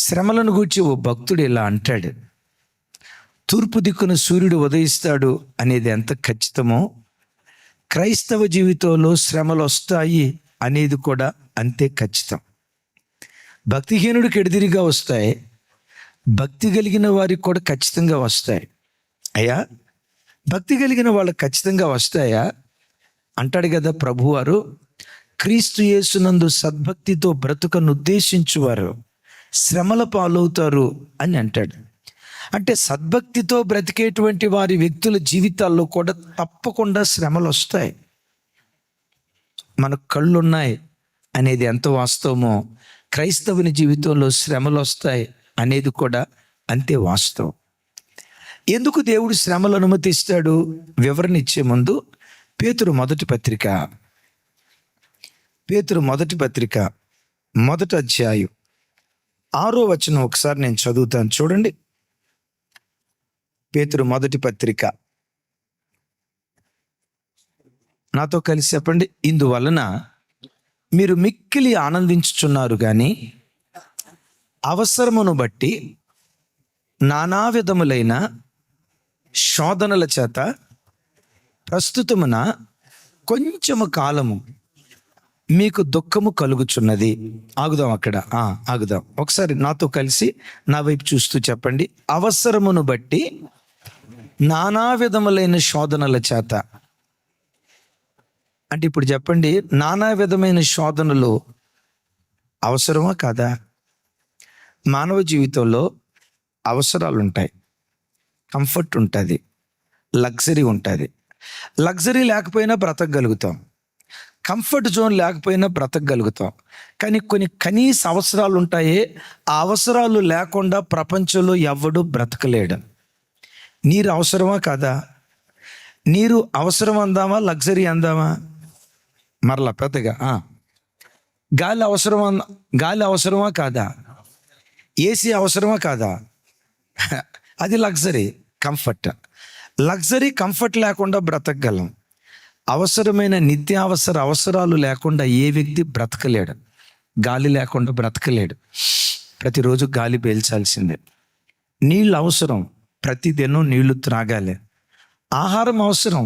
శ్రమలను గూర్చి ఓ భక్తుడు ఇలా అంటాడు, తూర్పు దిక్కున సూర్యుడు ఉదయిస్తాడు అనేది ఎంత ఖచ్చితమో క్రైస్తవ జీవితంలో శ్రమలు వస్తాయి అనేది కూడా అంతే ఖచ్చితం. భక్తిహీనుడికి ఎడిదిరిగా వస్తాయి, భక్తి కలిగిన వారికి కూడా ఖచ్చితంగా వస్తాయి. అయ్యా, భక్తి కలిగిన వాళ్ళకి ఖచ్చితంగా వస్తాయా అంటాడు కదా ప్రభువారు. క్రీస్తు యేసునందు సద్భక్తితో బ్రతుకను ఉద్దేశించువారు శ్రమల పాలవుతారు అని అంటాడు. అంటే సద్భక్తితో బ్రతికేటువంటి వారి వ్యక్తుల జీవితాల్లో కూడా తప్పకుండా శ్రమలు వస్తాయి. మనకు కళ్ళు ఉన్నాయి అనేది ఎంత వాస్తవమో క్రైస్తవుని జీవితంలో శ్రమలు వస్తాయి అనేది కూడా అంతే వాస్తవం. ఎందుకు దేవుడు శ్రమలు అనుమతిస్తాడు వివరణ ఇచ్చే ముందు పేతురు మొదటి పత్రిక మొదటి అధ్యాయం 6వ వచనం ఒకసారి నేను చదువుతాను, చూడండి. పేతురు మొదటి పత్రిక, నాతో కలిసి చెప్పండి. ఇందువలన మీరు మిక్కిలి ఆనందించుచున్నారు కానీ అవసరమును బట్టి నానా విధములైన శోధనల చేత ప్రస్తుతమున కొంచెము కాలము మీకు దుఃఖము కలుగుచున్నది. ఆగుదాం అక్కడ, ఆగుదాం. ఒకసారి నాతో కలిసి నా వైపు చూస్తూ చెప్పండి. అవసరమును బట్టి నానా విధములైన శోధనల చేత. అంటే ఇప్పుడు చెప్పండి, నానా విధమైన శోధనలు అవసరమా కాదా? మానవ జీవితంలో అవసరాలు ఉంటాయి, కంఫర్ట్ ఉంటుంది, లగ్జరీ ఉంటుంది. లగ్జరీ లేకపోయినా బ్రతకగలుగుతాం, కంఫర్ట్ జోన్ లేకపోయినా బ్రతకగలుగుతాం. కానీ కొన్ని కనీస అవసరాలు ఉంటాయి, ఆ అవసరాలు లేకుండా ప్రపంచంలో ఎవడు బ్రతకలేడు. నీరు అవసరమా కాదా? నీరు అవసరం అందామా, లగ్జరీ అందామా? మరలా పెద్దగా గాలి అవసరమా కాదా? ఏసీ అవసరమా కాదా? అది లగ్జరీ, కంఫర్ట్. లగ్జరీ కంఫర్ట్ లేకుండా బ్రతకగలం. అవసరమైన నిత్యావసర అవసరాలు లేకుండా ఏ వ్యక్తి బ్రతకలేడు. గాలి లేకుండా బ్రతకలేడు. ప్రతిరోజు గాలి పీల్చాల్సిందే. నీళ్ళు అవసరం, ప్రతిదినం నీళ్లు త్రాగాలి. ఆహారం అవసరం,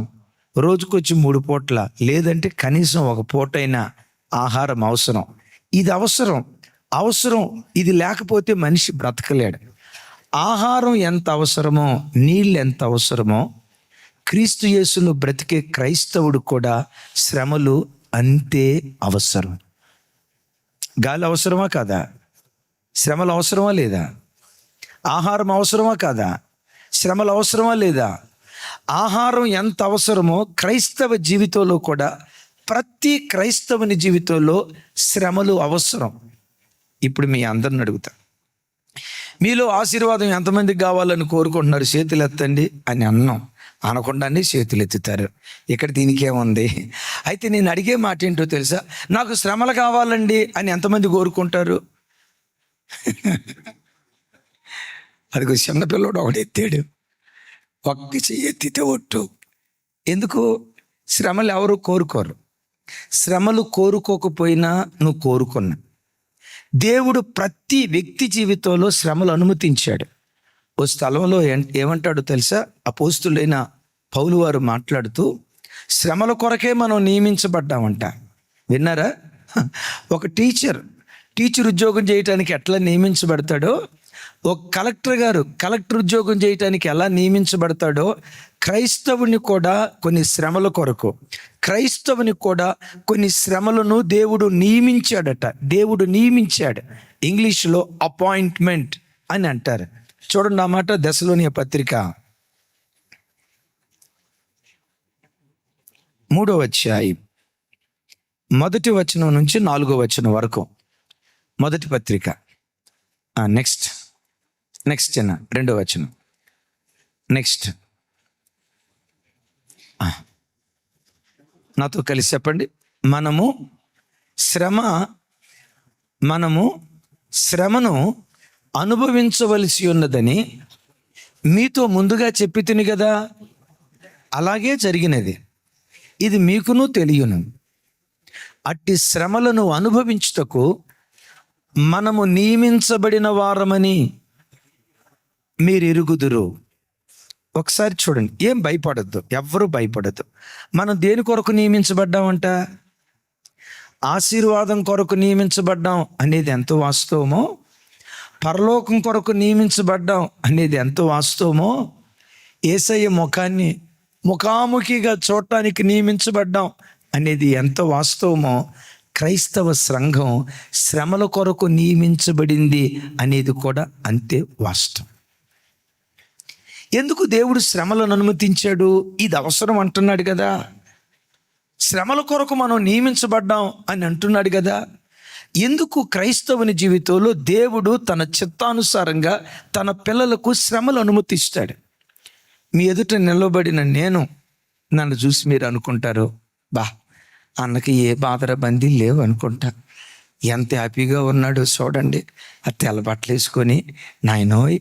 రోజుకొచ్చి 3 పూట్ల, లేదంటే కనీసం 1 పూటైనా ఆహారం అవసరం. ఇది అవసరం. ఇది లేకపోతే మనిషి బ్రతకలేడు. ఆహారం ఎంత అవసరమో, నీళ్ళు ఎంత అవసరమో, క్రీస్తు యేసును బ్రతికే క్రైస్తవుడు కూడా శ్రమలు అంతే అవసరం. గాలి అవసరమా కాదా? శ్రమలు అవసరమా లేదా? ఆహారం అవసరమా కాదా? శ్రమలు అవసరమా లేదా? ఆహారం ఎంత అవసరమో క్రైస్తవ జీవితంలో కూడా ప్రతి క్రైస్తవుని జీవితంలో శ్రమలు అవసరం. ఇప్పుడు మీ అందరిని అడుగుతా, మీలో ఆశీర్వాదం ఎంతమందికి కావాలని కోరుకుంటున్నారు? చేతులు ఎత్తండి అని అన్నాం అనకుండానే చేతులు ఎత్తుతారు. ఇక్కడ దీనికేముంది? అయితే నేను అడిగే మాట ఏంటో తెలుసా? నాకు శ్రమలు కావాలండి అని ఎంతమంది కోరుకుంటారు? అదిగో చిన్నపిల్లడు ఒకటి ఎత్తాడు, ఒక్క చెయ్యి ఎత్తితే ఒట్టు. ఎందుకు? శ్రమలు ఎవరు కోరుకోరు. శ్రమలు కోరుకోకపోయినా నువ్వు కోరుకున్నా. దేవుడు ప్రతి వ్యక్తి జీవితంలో శ్రమలు అనుమతించాడు. ఓ స్థలంలో ఏమంటాడో తెలుసా? అపోస్తులైన పౌలు వారు మాట్లాడుతూ, శ్రమల కొరకే మనం నియమించబడ్డామంట. విన్నారా? ఒక టీచర్ ఉద్యోగం చేయటానికి ఎట్లా నియమించబడతాడో, ఒక కలెక్టర్ ఉద్యోగం చేయటానికి ఎలా నియమించబడతాడో, క్రైస్తవుని కూడా కొన్ని శ్రమల కొరకు, క్రైస్తవుని కూడా కొన్ని శ్రమలను దేవుడు నియమించాడు. ఇంగ్లీష్లో అపాయింట్మెంట్ అని అంటారు. చూడండి ఆ మాట. దెస్సలోనియ పత్రిక 3వ అధ్యాయం 1వ వచనం నుంచి 4వ వచనం వరకు. మొదటి పత్రిక, నెక్స్ట్ 2వ వచనం, నెక్స్ట్ నాతో కలిసి చెప్పండి. మనము శ్రమను అనుభవించవలసి ఉన్నదని మీతో ముందుగా చెప్పి తిని కదా, అలాగే జరిగినది. ఇది మీకును తెలియను. అట్టి శ్రమలను అనుభవించుటకు మనము నియమించబడిన వారమని మీరు ఎరుగుదురు. ఒకసారి చూడండి, ఏం భయపడద్దు, ఎవ్వరూ భయపడద్దు. మనం దేని కొరకు నియమించబడ్డామంట? ఆశీర్వాదం కొరకు నియమించబడ్డాం అనేది ఎంత వాస్తవమో, పరలోకం కొరకు నియమించబడ్డాం అనేది ఎంత వాస్తవమో, యేసయ్య ముఖాన్ని ముఖాముఖిగా చూడటానికి నియమించబడ్డాం అనేది ఎంత వాస్తవమో, క్రైస్తవ సంఘం శ్రమల కొరకు నియమించబడింది అనేది కూడా అంతే వాస్తవం. ఎందుకు దేవుడు శ్రమలను అనుమతించాడు? ఇది అవసరం అంటున్నాడు కదా. శ్రమల కొరకు మనం నియమించబడ్డాం అని అంటున్నాడు కదా. ఎందుకు క్రైస్తవుని జీవితంలో దేవుడు తన చిత్తానుసారంగా తన పిల్లలకు శ్రమలు అనుమతిస్తాడు? మీ ఎదుట నిలబడిన నన్ను చూసి మీరు అనుకుంటారు, బా అన్నకి ఏ బాధర బందీ లేవు అనుకుంటా, ఎంత హ్యాపీగా ఉన్నాడో చూడండి, ఆ తెల్ల బట్టలు వేసుకొని. నాయనోయ్,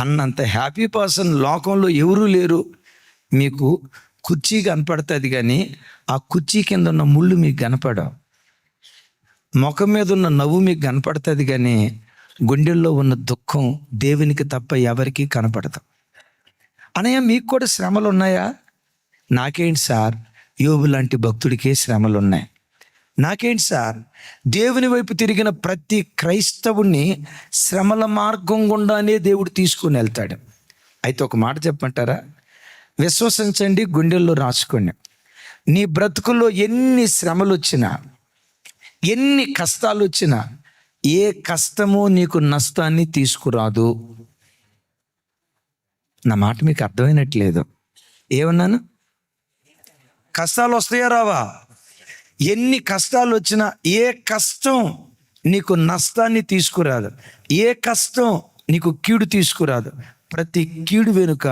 అన్నంత హ్యాపీ పర్సన్ లోకంలో ఎవరూ లేరు. మీకు కుర్చీ కనపడుతుంది కానీ ఆ కుర్చీ కింద ఉన్న ముళ్ళు మీకు కనపడవు. ముఖం మీద ఉన్న నవ్వు మీకు కనపడుతుంది కానీ గుండెల్లో ఉన్న దుఃఖం దేవునికి తప్ప ఎవరికీ కనపడదు. అనయ్య, మీకు కూడా శ్రమలు ఉన్నాయా? నాకేంటి సార్, యోబు లాంటి భక్తుడికే శ్రమలు ఉన్నాయి. నాకేంటి సార్, దేవుని వైపు తిరిగిన ప్రతి క్రైస్తవుణ్ణి శ్రమల మార్గం గుండానే దేవుడు తీసుకుని వెళ్తాడు. అయితే ఒక మాట చెప్పంటారా? విశ్వసించండి, గుండెల్లో రాసుకోండి. నీ బ్రతుకుల్లో ఎన్ని శ్రమలు వచ్చినా, ఎన్ని కష్టాలు వచ్చినా, ఏ కష్టమో నీకు నష్టాన్ని తీసుకురాదు. నా మాట మీకు అర్థమైనట్లేదు. ఏమన్నాను? కష్టాలు వస్తాయా రావా? ఎన్ని కష్టాలు వచ్చినా ఏ కష్టం నీకు నష్టాన్ని తీసుకురాదు, ఏ కష్టం నీకు కీడు తీసుకురాదు. ప్రతి కీడు వెనుక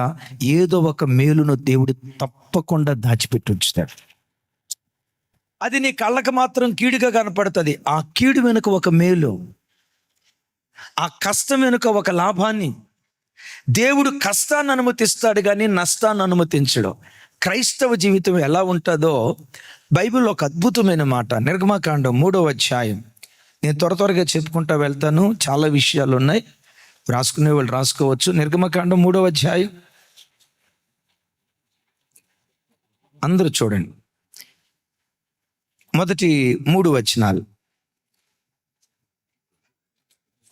ఏదో ఒక మేలును దేవుడు తప్పకుండా దాచిపెట్టి ఉంచుతాడు. అది నీ కళ్ళకు మాత్రం కీడుగా కనపడుతుంది. ఆ కీడు వెనుక ఒక మేలు, ఆ కష్టం వెనుక ఒక లాభాన్ని దేవుడు కష్టాన్ని అనుమతిస్తాడు కానీ నష్టాన్ని అనుమతించడు. క్రైస్తవ జీవితం ఎలా ఉంటుందో బైబిల్లో ఒక అద్భుతమైన మాట, నిర్గమకాండం 3వ అధ్యాయం. నేను త్వరగా చెప్పుకుంటా వెళ్తాను, చాలా విషయాలు ఉన్నాయి, రాసుకునే వాళ్ళు రాసుకోవచ్చు. నిర్గమకాండం 3వ అధ్యాయం అందరూ చూడండి, మొదటి 3 వచనాలు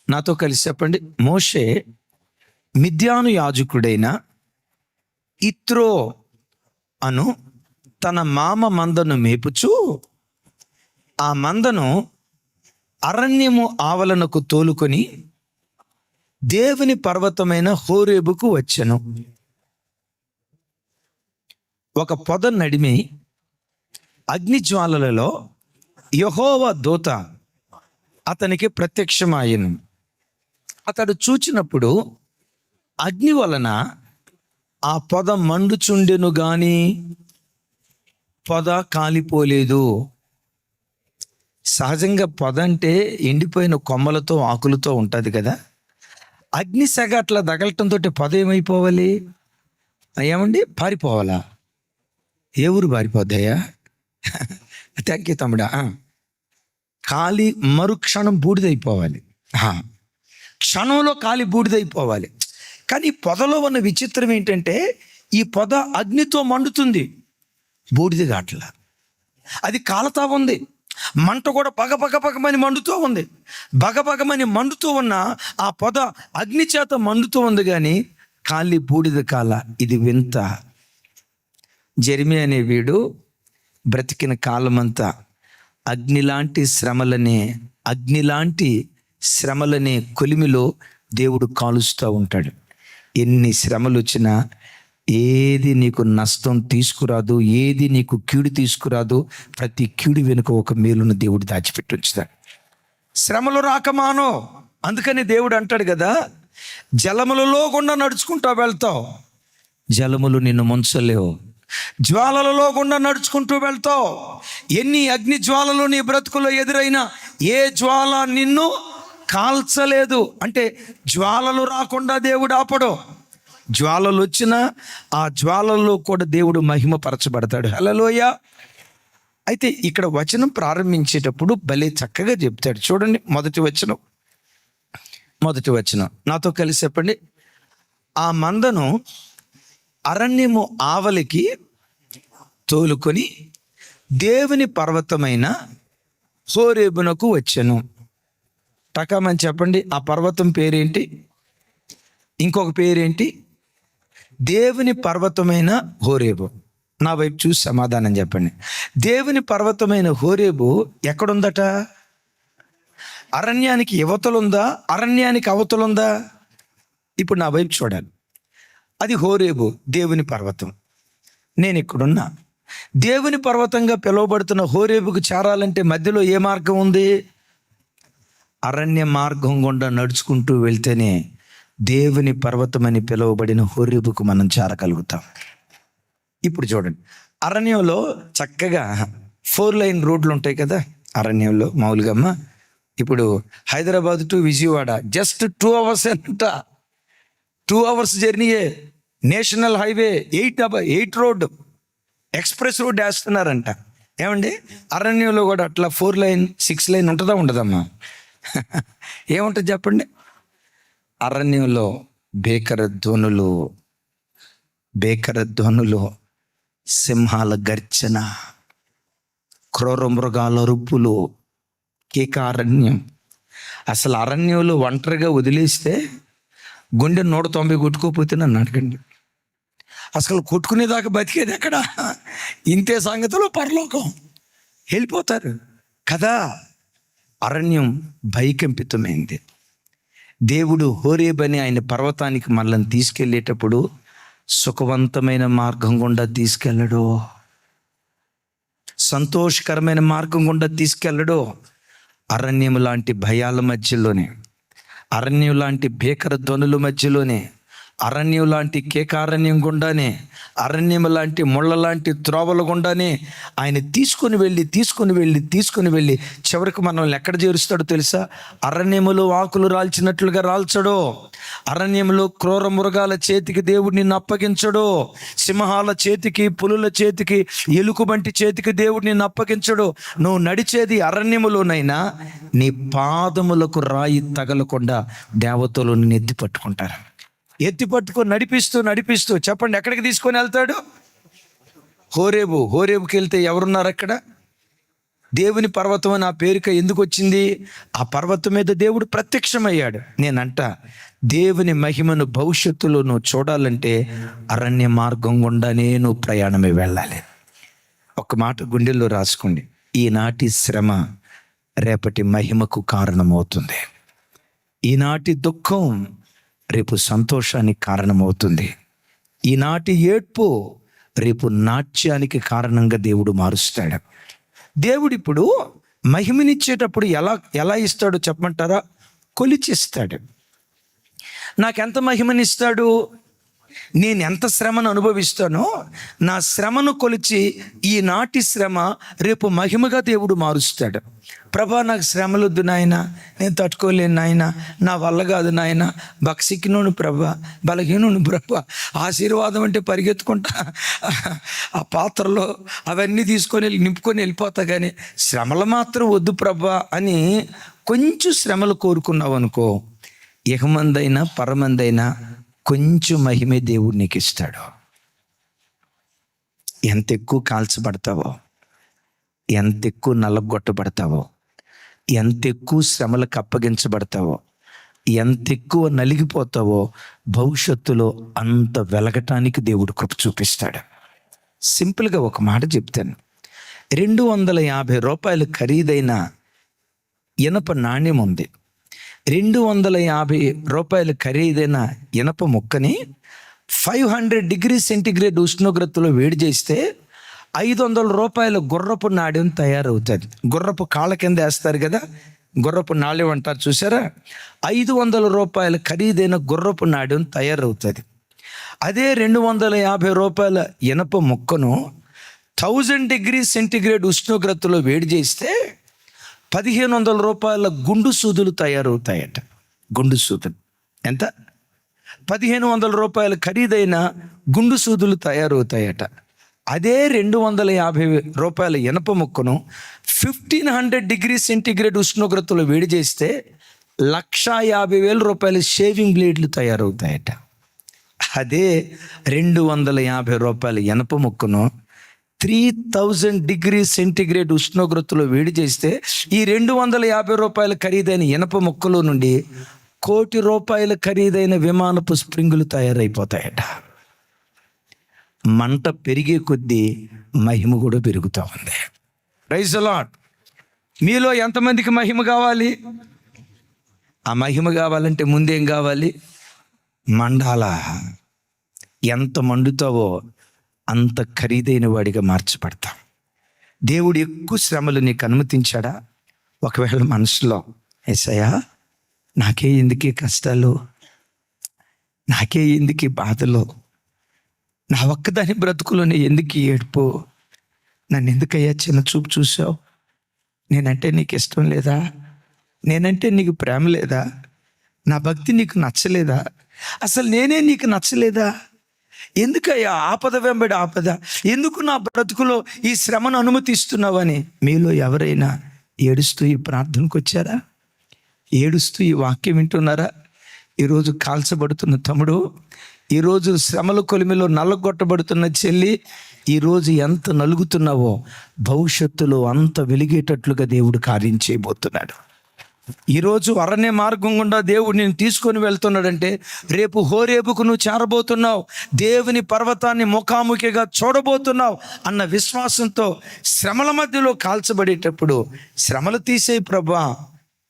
నాతో కలిసి చెప్పండి. మోషే మిద్యాను యాజకుడైన ఇత్రో అను తన మామ మందను మేపుచూ ఆ మందను అరణ్యము ఆవరణకు తోలుకొని దేవుని పర్వతమైన హోరేబుకు వచ్చెను. ఒక పొద నడిమి అగ్నిజ్వాలలలో యెహోవా దూత అతనికి ప్రత్యక్షమాయెను. అతడు చూచినప్పుడు అగ్ని వలన ఆ పొద మండుచుండెను గాని పొద కాలిపోలేదు. సహజంగా పొద అంటే ఎండిపోయిన కొమ్మలతో ఆకులతో ఉంటుంది కదా. అగ్ని సెగ అట్లా తగలటంతో పొద ఏమైపోవాలి? ఏమండి, పారిపోవాలా? ఏ ఊరు పారిపోద్దయ్యా? థ్యాంక్ యూ తమ్ముడా. కాలి మరుక్షణం బూడిదైపోవాలి, క్షణంలో కాలి బూడిదైపోవాలి. కానీ పొదలో ఉన్న విచిత్రం ఏంటంటే ఈ పొద అగ్నితో మండుతుంది, బూడిద కాట్ల. అది కాలుతా ఉంది, మంట కూడా పగమని మండుతూ ఉంది. బగమని మండుతూ ఉన్న ఆ పొద అగ్ని చేత మండుతూ ఉంది కానీ కాలి బూడిద కాల. ఇది వింత. జెరెమీయా అనే వీడు బ్రతికిన కాలమంతా అగ్నిలాంటి శ్రమలనే కొలిమిలో దేవుడు కాలుస్తూ ఉంటాడు. ఎన్ని శ్రమలు వచ్చినా ఏది నీకు నష్టం తీసుకురాదు, ఏది నీకు కీడు తీసుకురాదు. ప్రతి కీడు వెనుక ఒక మేలును దేవుడు దాచిపెట్టి ఉంచుతాడు. శ్రమలు రాకమానో. అందుకని దేవుడు అంటాడు కదా, జలములలో గుండా నడుచుకుంటూ వెళ్తావు, జలములు నిన్ను ముంచలేవు. జ్వాలలలో గుండా నడుచుకుంటూ వెళ్తావు, ఎన్ని అగ్ని జ్వాలలు నీ బ్రతుకులో ఎదురైనా ఏ జ్వాల నిన్ను కాల్చలేదు. అంటే జ్వాలలు రాకుండా దేవుడు ఆపడు. జ్వాలలు వచ్చినా ఆ జ్వాలల్లో కూడా దేవుడు మహిమపరచబడతాడు. హల్లెలూయా. అయితే ఇక్కడ వచనం ప్రారంభించేటప్పుడు భలే చక్కగా చెప్తాడు. చూడండి, మొదటి వచనం, మొదటి వచనం నాతో కలిసి చెప్పండి. ఆ మందను అరణ్యము ఆవలికి తోలుకొని దేవుని పర్వతమైన హోరేబునకు వచ్చెను. టకామని చెప్పండి, ఆ పర్వతం పేరేంటి? ఇంకొక పేరేంటి? దేవుని పర్వతమైన హోరేబు. నా వైపు చూసి సమాధానం చెప్పండి. దేవుని పర్వతమైన హోరేబు ఎక్కడుందట? అరణ్యానికి యువతలుందా, అరణ్యానికి అవతలుందా? ఇప్పుడు నా వైపు చూడాలి. అది హోరేబు, దేవుని పర్వతం. నేను ఇక్కడున్నా. దేవుని పర్వతంగా పిలువబడుతున్న హోరేబుకు చేరాలంటే మధ్యలో ఏ మార్గం ఉంది? అరణ్య మార్గం గుండా నడుచుకుంటూ వెళ్తేనే దేవుని పర్వతం అని పిలువబడిన హోరేబుకు మనం చేరగలుగుతాం. ఇప్పుడు చూడండి, అరణ్యంలో చక్కగా 4 లైన్ రోడ్లు ఉంటాయి కదా అరణ్యంలో. మామూలుగా అమ్మ ఇప్పుడు Hyderabad to Vijayawada just 2 hours అంట. 2 అవర్స్ జర్నీయే. National highway 8 road, express road వేస్తున్నారంట. ఏమండి, అరణ్యంలో కూడా అట్లా 4 లైన్ 6 లైన్ ఉంటుందా ఉండదమ్మా? ఏముంటుంది చెప్పండి? అరణ్యంలో భీకర ధ్వనులు, సింహాల గర్జన, క్రూర మృగాల అరుపులు, కీకారణ్యం. అసలు అరణ్యంలో ఒంటరిగా వదిలేస్తే గుండె 190 కొట్టుకోపోతే నన్ను అడగండి. అసలు కొట్టుకునేదాకా బతికేది ఎక్కడ? ఇంతే సంగతిలో పరలోకం వెళ్ళిపోతారు కదా. అరణ్యం భయకంపితమైంది. దేవుడు హోరేబ్ అని ఆయన పర్వతానికి మనల్ని తీసుకెళ్ళేటప్పుడు సుఖవంతమైన మార్గం గుండా తీసుకెళ్ళడు, సంతోషకరమైన మార్గం గుండా తీసుకెళ్ళడు. అరణ్యం లాంటి భయాల మధ్యలోనే, అరణ్యం లాంటి భీకర ధ్వనుల మధ్యలోనే, అరణ్యం లాంటి కేకారణ్యం గుండానే, అరణ్యం లాంటి ముళ్ళ లాంటి త్రోవల గుండానే ఆయన తీసుకుని వెళ్ళి చివరికి మనల్ని ఎక్కడ చేరుస్తాడో తెలుసా? అరణ్యములో ఆకులు రాల్చినట్లుగా రాల్చడో, అరణ్యంలో క్రూర మృగాల చేతికి దేవుడు నిన్ను అప్పగించడో, సింహాల చేతికి, పులుల చేతికి, ఎలుకబంటి చేతికి దేవుడు నిన్ను అప్పగించడు. నువ్వు నడిచేది అరణ్యములోనైనా నీ పాదములకు రాయి తగలకుండా దేవతలు నిన్ను ఎత్తి పట్టుకుంటారు. ఎత్తి పట్టుకొని నడిపిస్తూ చెప్పండి, ఎక్కడికి తీసుకొని వెళ్తాడు? హోరేబుకి వెళ్తే ఎవరున్నారు అక్కడ? దేవుని పర్వతం అని ఆ పేరుక ఎందుకు వచ్చింది? ఆ పర్వతం మీద దేవుడు ప్రత్యక్షమయ్యాడు. నేనంట, దేవుని మహిమను భవిష్యత్తులో నువ్వు చూడాలంటే అరణ్య మార్గం గుండానే నువ్వు ప్రయాణమే వెళ్ళాలి. ఒక మాట గుండెల్లో రాసుకోండి, ఈనాటి శ్రమ రేపటి మహిమకు కారణమవుతుంది. ఈనాటి దుఃఖం రేపు సంతోషానికి కారణమవుతుంది. ఈనాటి ఏడ్పు రేపు నాట్యానికి కారణంగా దేవుడు మారుస్తాడు. దేవుడు ఇప్పుడు మహిమనిచ్చేటప్పుడు ఎలా ఇస్తాడో చెప్పమంటారా? కొలిచిస్తాడు. నాకెంత మహిమనిస్తాడు? నేను ఎంత శ్రమను అనుభవిస్తానో నా శ్రమను కొలిచి ఈనాటి శ్రమ రేపు మహిమగా దేవుడు మారుస్తాడు. ప్రభా, నాకు శ్రమలు వద్దు నాయన, నేను తట్టుకోలేను నాయన, నా వల్ల కాదు నాయన, బక్సిక్కినోను ప్రభా, బలహీనోను ప్రభా, ఆశీర్వాదం అంటే పరిగెత్తుకుంటా ఆ పాత్రలో అవన్నీ నింపుకొని వెళ్ళిపోతా, కానీ శ్రమలు మాత్రం వద్దు ప్రభా అని కొంచెం శ్రమలు కోరుకున్నావు అనుకో, ఇహమందైనా పరమందైనా కొంచెం మహిమే దేవుడు నీకు ఇస్తాడు. ఎంత ఎక్కువ కాల్చబడతావో, ఎంత ఎక్కువ నలగొట్టబడతావో, ఎంత ఎక్కువ శ్రమలకు అప్పగించబడతావో, ఎంత ఎక్కువ నలిగిపోతావో భవిష్యత్తులో అంత వెలగటానికి దేవుడు కృప చూపిస్తాడు. సింపుల్గా ఒక మాట చెప్తాను. 250 రూపాయలు ఖరీదైన ఇనప నాణ్యం ఉంది. 250 రూపాయలు ఖరీదైన ఇనప ముక్కని 500 డిగ్రీ సెంటిగ్రేడ్ ఉష్ణోగ్రతలో వేడి చేస్తే 500 రూపాయల గుర్రపు నాణ్యం తయారవుతుంది. గుర్రపు కాళ్ళ కింద వేస్తారు కదా, గుర్రపు నాణ్యం అంటారు చూసారా? 500 రూపాయల ఖరీదైన గుర్రపు నాణ్యం తయారవుతుంది. అదే 250 రూపాయల ఇనప ముక్కను 1000 డిగ్రీ సెంటిగ్రేడ్ ఉష్ణోగ్రతలో వేడి చేస్తే 1500 రూపాయల గుండు సూదులు తయారవుతాయట. గుండు సూదులు ఎంత? 1500 రూపాయల ఖరీదైన గుండు సూదులు తయారవుతాయట. అదే 250 రూపాయల ఇనప ముక్కను 1500 డిగ్రీ సెంటిగ్రేడ్ ఉష్ణోగ్రతలో వేడి చేస్తే 1,50,000 షేవింగ్ బ్లేడ్లు తయారవుతాయట. అదే 250 రూపాయల ఇనప ముక్కను 3000 డిగ్రీ సెంటిగ్రేడ్ ఉష్ణోగ్రతలో వేడి చేస్తే ఈ 250 రూపాయల ఖరీదైన ఇనప ముక్కలో నుండి 1,00,00,000 రూపాయల ఖరీదైన విమానపు స్ప్రింగులు తయారైపోతాయట. మంట పెరిగే కొద్దీ మహిమ కూడా పెరుగుతూ ఉంది. Praise the lord. మీలో ఎంతమందికి మహిమ కావాలి? ఆ మహిమ కావాలంటే ముందేం కావాలి? మండాల. ఎంత మండుతావో అంత ఖరీదైన వాడిగా మార్చబడతాం. దేవుడు ఎక్కువ శ్రమలు నీకు అనుమతించాడా? ఒకవేళ మనసులో యేసయ్యా నాకే ఎందుకే కష్టాలు, నాకే ఎందుకు బాధలు, నా ఒక్కదాని బ్రతుకులోనే ఎందుకు ఏడుపు, నన్ను ఎందుకయ్యా చిన్న చూపు చూసావు, నేనంటే నీకు ఇష్టం లేదా, నేనంటే నీకు ప్రేమ లేదా, నా భక్తి నీకు నచ్చలేదా, అసలు నేనే నీకు నచ్చలేదా, ఎందుకయ్యా ఆపద వెంబడి ఆపద, ఎందుకు నా బ్రతుకులో ఈ శ్రమను అనుమతిస్తున్నావని మీలో ఎవరైనా ఏడుస్తూ ఈ ప్రార్థనకు వచ్చారా? ఏడుస్తూ ఈ వాక్యం వింటున్నారా? ఈరోజు కాల్చబడుతున్న తమ్ముడు, ఈరోజు శ్రమల కొలిమిలో నల్లగొట్టబడుతున్న చెల్లి, ఈరోజు ఎంత నలుగుతున్నావో భవిష్యత్తులో అంత వెలిగేటట్లుగా దేవుడు కార్యం చేయబోతున్నాడు. ఈరోజు అరణ్య మార్గం గుండా దేవుడు నేను తీసుకొని వెళ్తున్నాడంటే రేపు హోరేబుకు నువ్వు చేరబోతున్నావు, దేవుని పర్వతాన్ని ముఖాముఖిగా చూడబోతున్నావు అన్న విశ్వాసంతో శ్రమల మధ్యలో కాల్చబడేటప్పుడు శ్రమలు తీసేయి ప్రభా,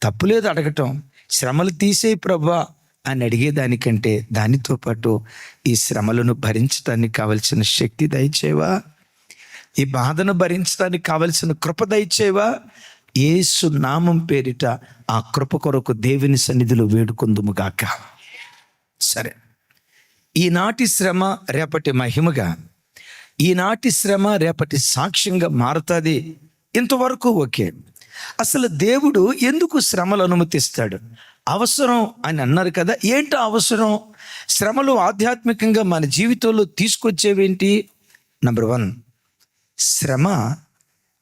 తప్పులేదు అడగటం, శ్రమలు తీసేయి ప్రభా అని అడిగేదానికంటే దానితో పాటు ఈ శ్రమలను భరించడానికి కావలసిన శక్తి దయచేవా, ఈ బాధను భరించడానికి కావలసిన కృప దయచేవా. యేసు నామం పేరిట ఆ కృప కొరకు దేవుని సన్నిధిలో వేడుకొందుముగాక. సరే, ఈనాటి శ్రమ రేపటి మహిమగా, ఈనాటి శ్రమ రేపటి సాక్ష్యంగా మారుతుంది. ఇంతవరకు ఓకే. అసలు దేవుడు ఎందుకు శ్రమలు అనుమతిస్తాడు? అవసరం అని అన్నారు కదా. ఏంటో అవసరం? శ్రమలు ఆధ్యాత్మికంగా మన జీవితంలో తీసుకొచ్చేవేంటి? నంబర్ 1, శ్రమ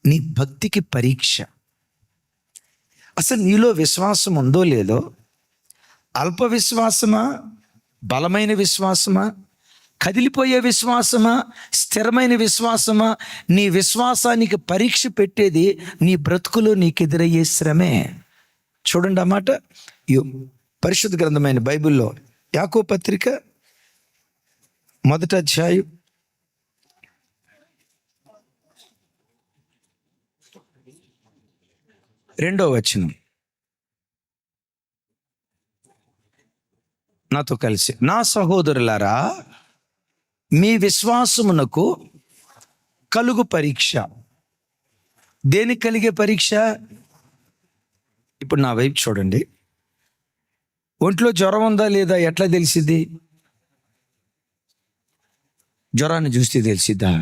నీ భక్తికి పరీక్ష. అసలు నీలో విశ్వాసం ఉందో లేదో, అల్ప విశ్వాసమా, బలమైన విశ్వాసమా, కదిలిపోయే విశ్వాసమా, స్థిరమైన విశ్వాసమా? నీ విశ్వాసానికి పరీక్ష పెట్టేది నీ బ్రతుకులో నీకు ఎదురయ్యే శ్రమే. చూడండి ఆ మాట పరిశుద్ధ గ్రంథమైన బైబిల్లో యాకోబు పత్రిక 1వ అధ్యాయం 2వ వచనం. నాతో కలిసి, నా సహోదరులారా మీ విశ్వాసమునకు కలుగు పరీక్ష. దేనికి కలిగే పరీక్ష? ఇప్పుడు నా వైపు చూడండి. ఒంట్లో జ్వరం ఉందా లేదా ఎట్లా తెలిసిద్ది? జ్వరాన్ని చూస్తే తెలిసిద్దా?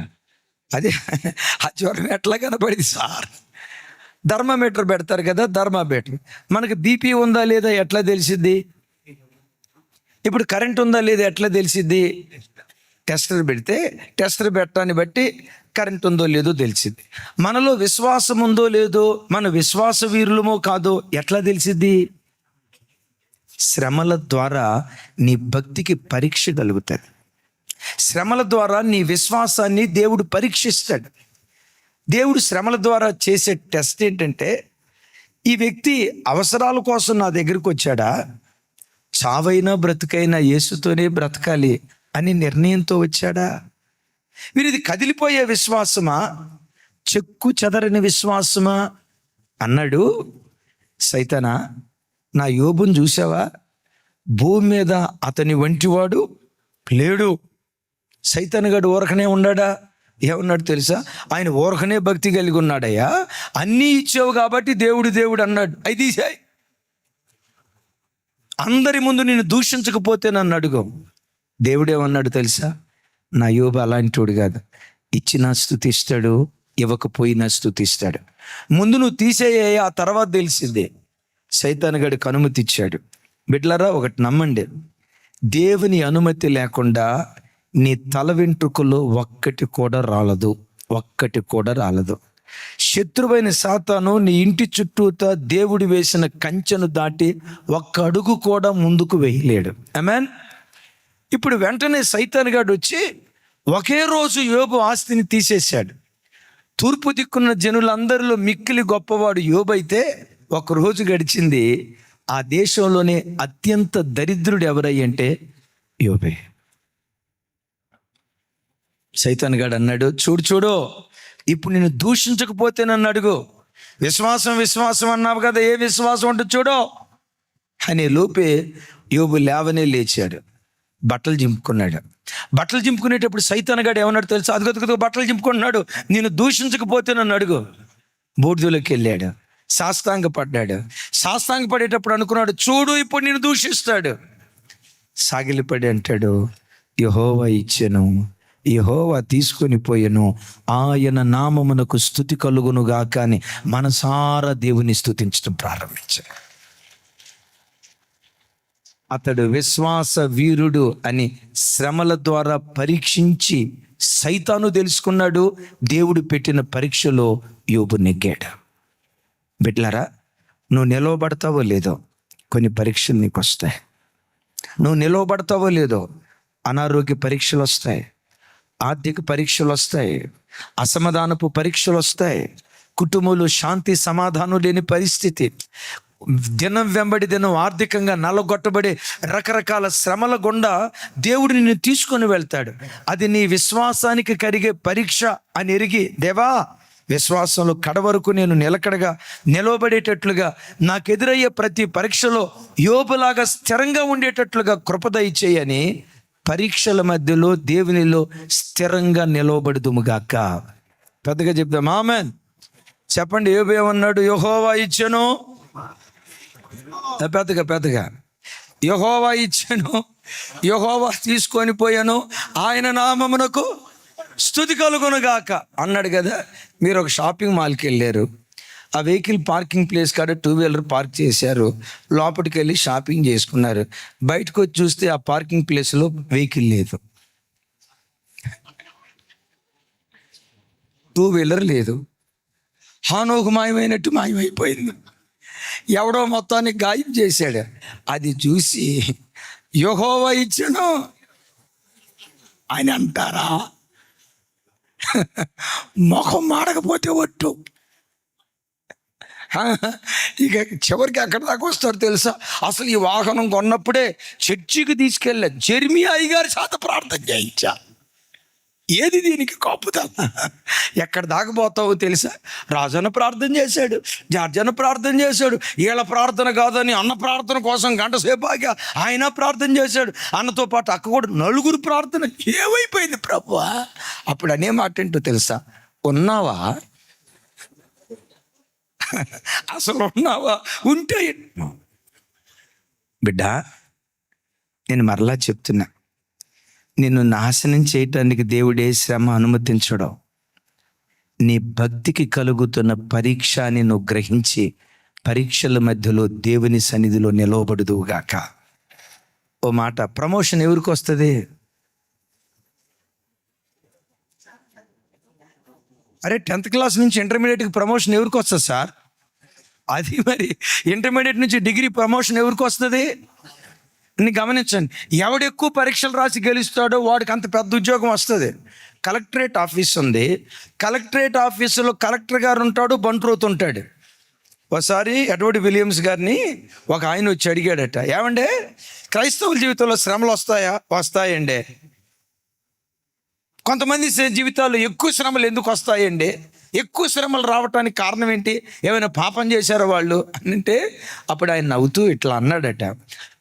అదే ఆ జ్వరం ఎట్లా కనపడింది సార్? థర్మామీటర్ పెడతారు కదా, థర్మామీటర్. మనకి బీపీ ఉందా లేదా ఎట్లా తెలిసిద్ది? ఇప్పుడు కరెంట్ ఉందా లేదా ఎట్లా తెలిసిద్ది? టెస్టర్ పెడితే టెస్టర్ పెట్టడాన్ని బట్టి కరెంట్ ఉందో లేదో తెలిసిద్ది. మనలో విశ్వాసం ఉందో లేదో, మన విశ్వాస వీరులమో కాదో ఎట్లా తెలిసిద్ది? శ్రమల ద్వారా నీ భక్తికి పరీక్ష కలుగుతుంది. శ్రమల ద్వారా నీ విశ్వాసాన్ని దేవుడు పరీక్షిస్తాడు. దేవుడు శ్రమల ద్వారా చేసే టెస్ట్ ఏంటంటే, ఈ వ్యక్తి అవసరాల కోసం నా దగ్గరికి వచ్చాడా, చావైనా బ్రతుకైనా యేసుతోనే బ్రతకాలి అని నిర్ణయంతో వచ్చాడా? వీరిది కదిలిపోయే విశ్వాసమా, చెక్కు చెదరని విశ్వాసమా అన్నాడు. సైతానా, నా యోబుని చూసావా? భూమి మీద అతని వంటివాడు లేడు. సైతాన్ గడు ఊరకనే ఉన్నాడా? ఏమన్నాడు తెలుసా? ఆయన ఊరకనే భక్తి కలిగి ఉన్నాడయ్యా, అన్నీ ఇచ్చావు కాబట్టి దేవుడు దేవుడు అన్నాడు. అయి తీసాయి. అందరి ముందు నేను దూషించకపోతే నన్ను అడుగు. దేవుడేమన్నాడు తెలుసా? నా యోబు అలాంటివాడు కాదు, ఇచ్చినా స్తుతిస్తాడు, ఇవ్వకపోయినా స్తుతిస్తాడు. ముందు నువ్వు తీసేయ, ఆ తర్వాత తెలిసిందే. సైతాన్ గడికి అనుమతి ఇచ్చాడు. బిడ్డలారా, ఒకటి నమ్మండి, దేవుని అనుమతి లేకుండా నీ తల వెంట్రుకలో ఒక్కటి కూడా రాలదు, ఒక్కటి కూడా రాలదు. శత్రువైన సాతాను నీ ఇంటి చుట్టూతా దేవుడు వేసిన కంచెను దాటి ఒక్క అడుగు కూడా ముందుకు వేయలేడు. ఆమేన్. ఇప్పుడు వెంటనే సైతాను గాడు వచ్చి ఒకే రోజు యోబు ఆస్తిని తీసేశాడు. తూర్పు దిక్కున్న జనులందరిలో మిక్కిలి గొప్పవాడు యోబు అయితే, ఒక రోజు గడిచింది, ఆ దేశంలోనే అత్యంత దరిద్రుడు ఎవరయ్యంటే యోబే. సైతాను గాడు అన్నాడు, చూడు ఇప్పుడు నేను దూషించకపోతే నన్ను అడుగు, విశ్వాసం అన్నావు కదా, ఏ విశ్వాసం ఉంటుంది చూడు అనే లోపే యోబు లేవనే లేచాడు, బట్టలు చింపుకున్నాడు. బట్టలు చింపుకునేటప్పుడు సైతాను గాడు ఏమన్నాడు తెలుసా? అదిగో బట్టలు చింపుకున్నాడు, నేను దూషించకపోతే నన్ను అడుగు. బూడిదలోకి వెళ్ళాడు, సాష్టాంగ పడేటప్పుడు అనుకున్నాడు, చూడు ఇప్పుడు నేను దూషిస్తాడు. సాగిలిపడి అంటాడు, యెహోవా ఇచ్చెను, యెహోవా తీసుకొని పోయెను, ఆయన నామమునకు స్తుతి కలుగును గాక అని మనసారా దేవుని స్తుతించడం ప్రారంభించాడు. అతడు విశ్వాస వీరుడు అని శ్రమల ద్వారా పరీక్షించి సైతాను తెలుసుకున్నాడు. దేవుడు పెట్టిన పరీక్షలో యోబు నెగ్గాడు. బిడ్డలారా, నువ్వు నిలవబడతావో లేదో కొన్ని పరీక్షలు నీకు వస్తాయి. నువ్వు నిలవబడతావో లేదో అనారోగ్య పరీక్షలు వస్తాయి, ఆర్థిక పరీక్షలు వస్తాయి, అసమాధానపు పరీక్షలు వస్తాయి, కుటుంబంలో శాంతి సమాధానం లేని పరిస్థితి, దినం వెంబడి దినం ఆర్థికంగా నల్లగొట్టబడే రకరకాల శ్రమల గుండా దేవుడు నిన్ను తీసుకొని వెళ్తాడు. అది నీ విశ్వాసానికి కరిగే పరీక్ష అని ఎరిగి, దేవా విశ్వాసంలో కడవరకు నేను నిలకడగా నిలవబడేటట్లుగా, నాకు ఎదురయ్యే ప్రతి పరీక్షలో యోబులాగా స్థిరంగా ఉండేటట్లుగా కృప దయచేయని పరీక్షల మధ్యలో దేవునిలో స్థిరంగా నిలవబడుదుముగాక. పెద్దగా చెప్దాం ఆమేన్. చెప్పండి, యోబు ఏమన్నాడు? యెహోవా ఇచ్చెను, పెద్దగా యెహోవా ఇచ్చెను, యెహోవా తీసుకొని పోయాను, ఆయన నామమునకు స్తుతి కలుగునుగాక అన్నాడు కదా. మీరు ఒక షాపింగ్ మాల్కి వెళ్ళారు, ఆ వెహికల్ పార్కింగ్ ప్లేస్ కాడ 2 వీలర్ పార్క్ చేశారు, లోపలికి వెళ్ళి షాపింగ్ చేసుకున్నారు. బయటకు వచ్చి చూస్తే ఆ పార్కింగ్ ప్లేస్లో వెహికల్ లేదు, 2 వీలర్ లేదు. హానోకు మాయమైనట్టు మాయమైపోయింది. ఎవడో మొత్తానికి గాయం చేశాడు. అది చూసి యెహోవా ఇచ్చెను అని అంటారా? మొహం మాడకపోతే ఒట్టు. ఇక చివరికి ఎక్కడి దాకా వస్తాడు తెలుసా? అసలు ఈ వాహనం కొన్నప్పుడే చర్చికి తీసుకెళ్ళా, జెర్మియా గారి చేత ప్రార్థన చేయించా. ఏది దీనికి కాపుదా? ఎక్కడ దాకా పోతావో తెలుసా? రాజన్న ప్రార్థన చేశాడు, జార్జన్న ప్రార్థన చేశాడు, వీళ్ళ ప్రార్థన కాదని అన్న ప్రార్థన కోసం గంట సేపు ఆగా ఆయన ప్రార్థన చేశాడు. అన్నతో పాటు అక్క కూడా 4 ప్రార్థన. ఏమైపోయింది ప్రభువా? అప్పుడు అనే మాట ఏంటో తెలుసా? ఉన్నావా? అసలు ఉన్నావా? ఉంటే బిడ్డ, నేను మరలా చెప్తున్నా, నిన్ను నాశనం చేయటానికి దేవుడే శ్రమ అనుమతించడం. నీ భక్తికి కలుగుతున్న పరీక్ష అని నువ్వు గ్రహించి పరీక్షల మధ్యలో దేవుని సన్నిధిలో నిలవబడుదువుగాక. ఓ మాట, ప్రమోషన్ ఎవరికి వస్తుంది? అరే 10th క్లాస్ నుంచి ఇంటర్మీడియట్కి ప్రమోషన్ ఎవరికి వస్తుంది సార్? అది మరి ఇంటర్మీడియట్ నుంచి డిగ్రీ ప్రమోషన్ ఎవరికి వస్తుంది? గమనించండి, ఎవడు ఎక్కువ పరీక్షలు రాసి గెలుస్తాడో వాడికి అంత పెద్ద ఉద్యోగం వస్తుంది. కలెక్టరేట్ ఆఫీస్ ఉంది, కలెక్టరేట్ ఆఫీసులో కలెక్టర్ గారు ఉంటాడు, బంట్రోత్ ఉంటాడు. ఒకసారి ఎడ్వర్డ్ విలియమ్స్ గారిని ఒక ఆయన వచ్చి అడిగాడట, ఏమండే క్రైస్తవుల జీవితంలో శ్రమలు వస్తాయా? వస్తాయండి. కొంతమంది జీవితాల్లో ఎక్కువ శ్రమలు ఎందుకు వస్తాయండి? ఎక్కువ శ్రమలు రావటానికి కారణం ఏంటి? ఏమైనా పాపం చేశారో వాళ్ళు అంటే, అప్పుడు ఆయన నవ్వుతూ ఇట్లా అన్నాడట,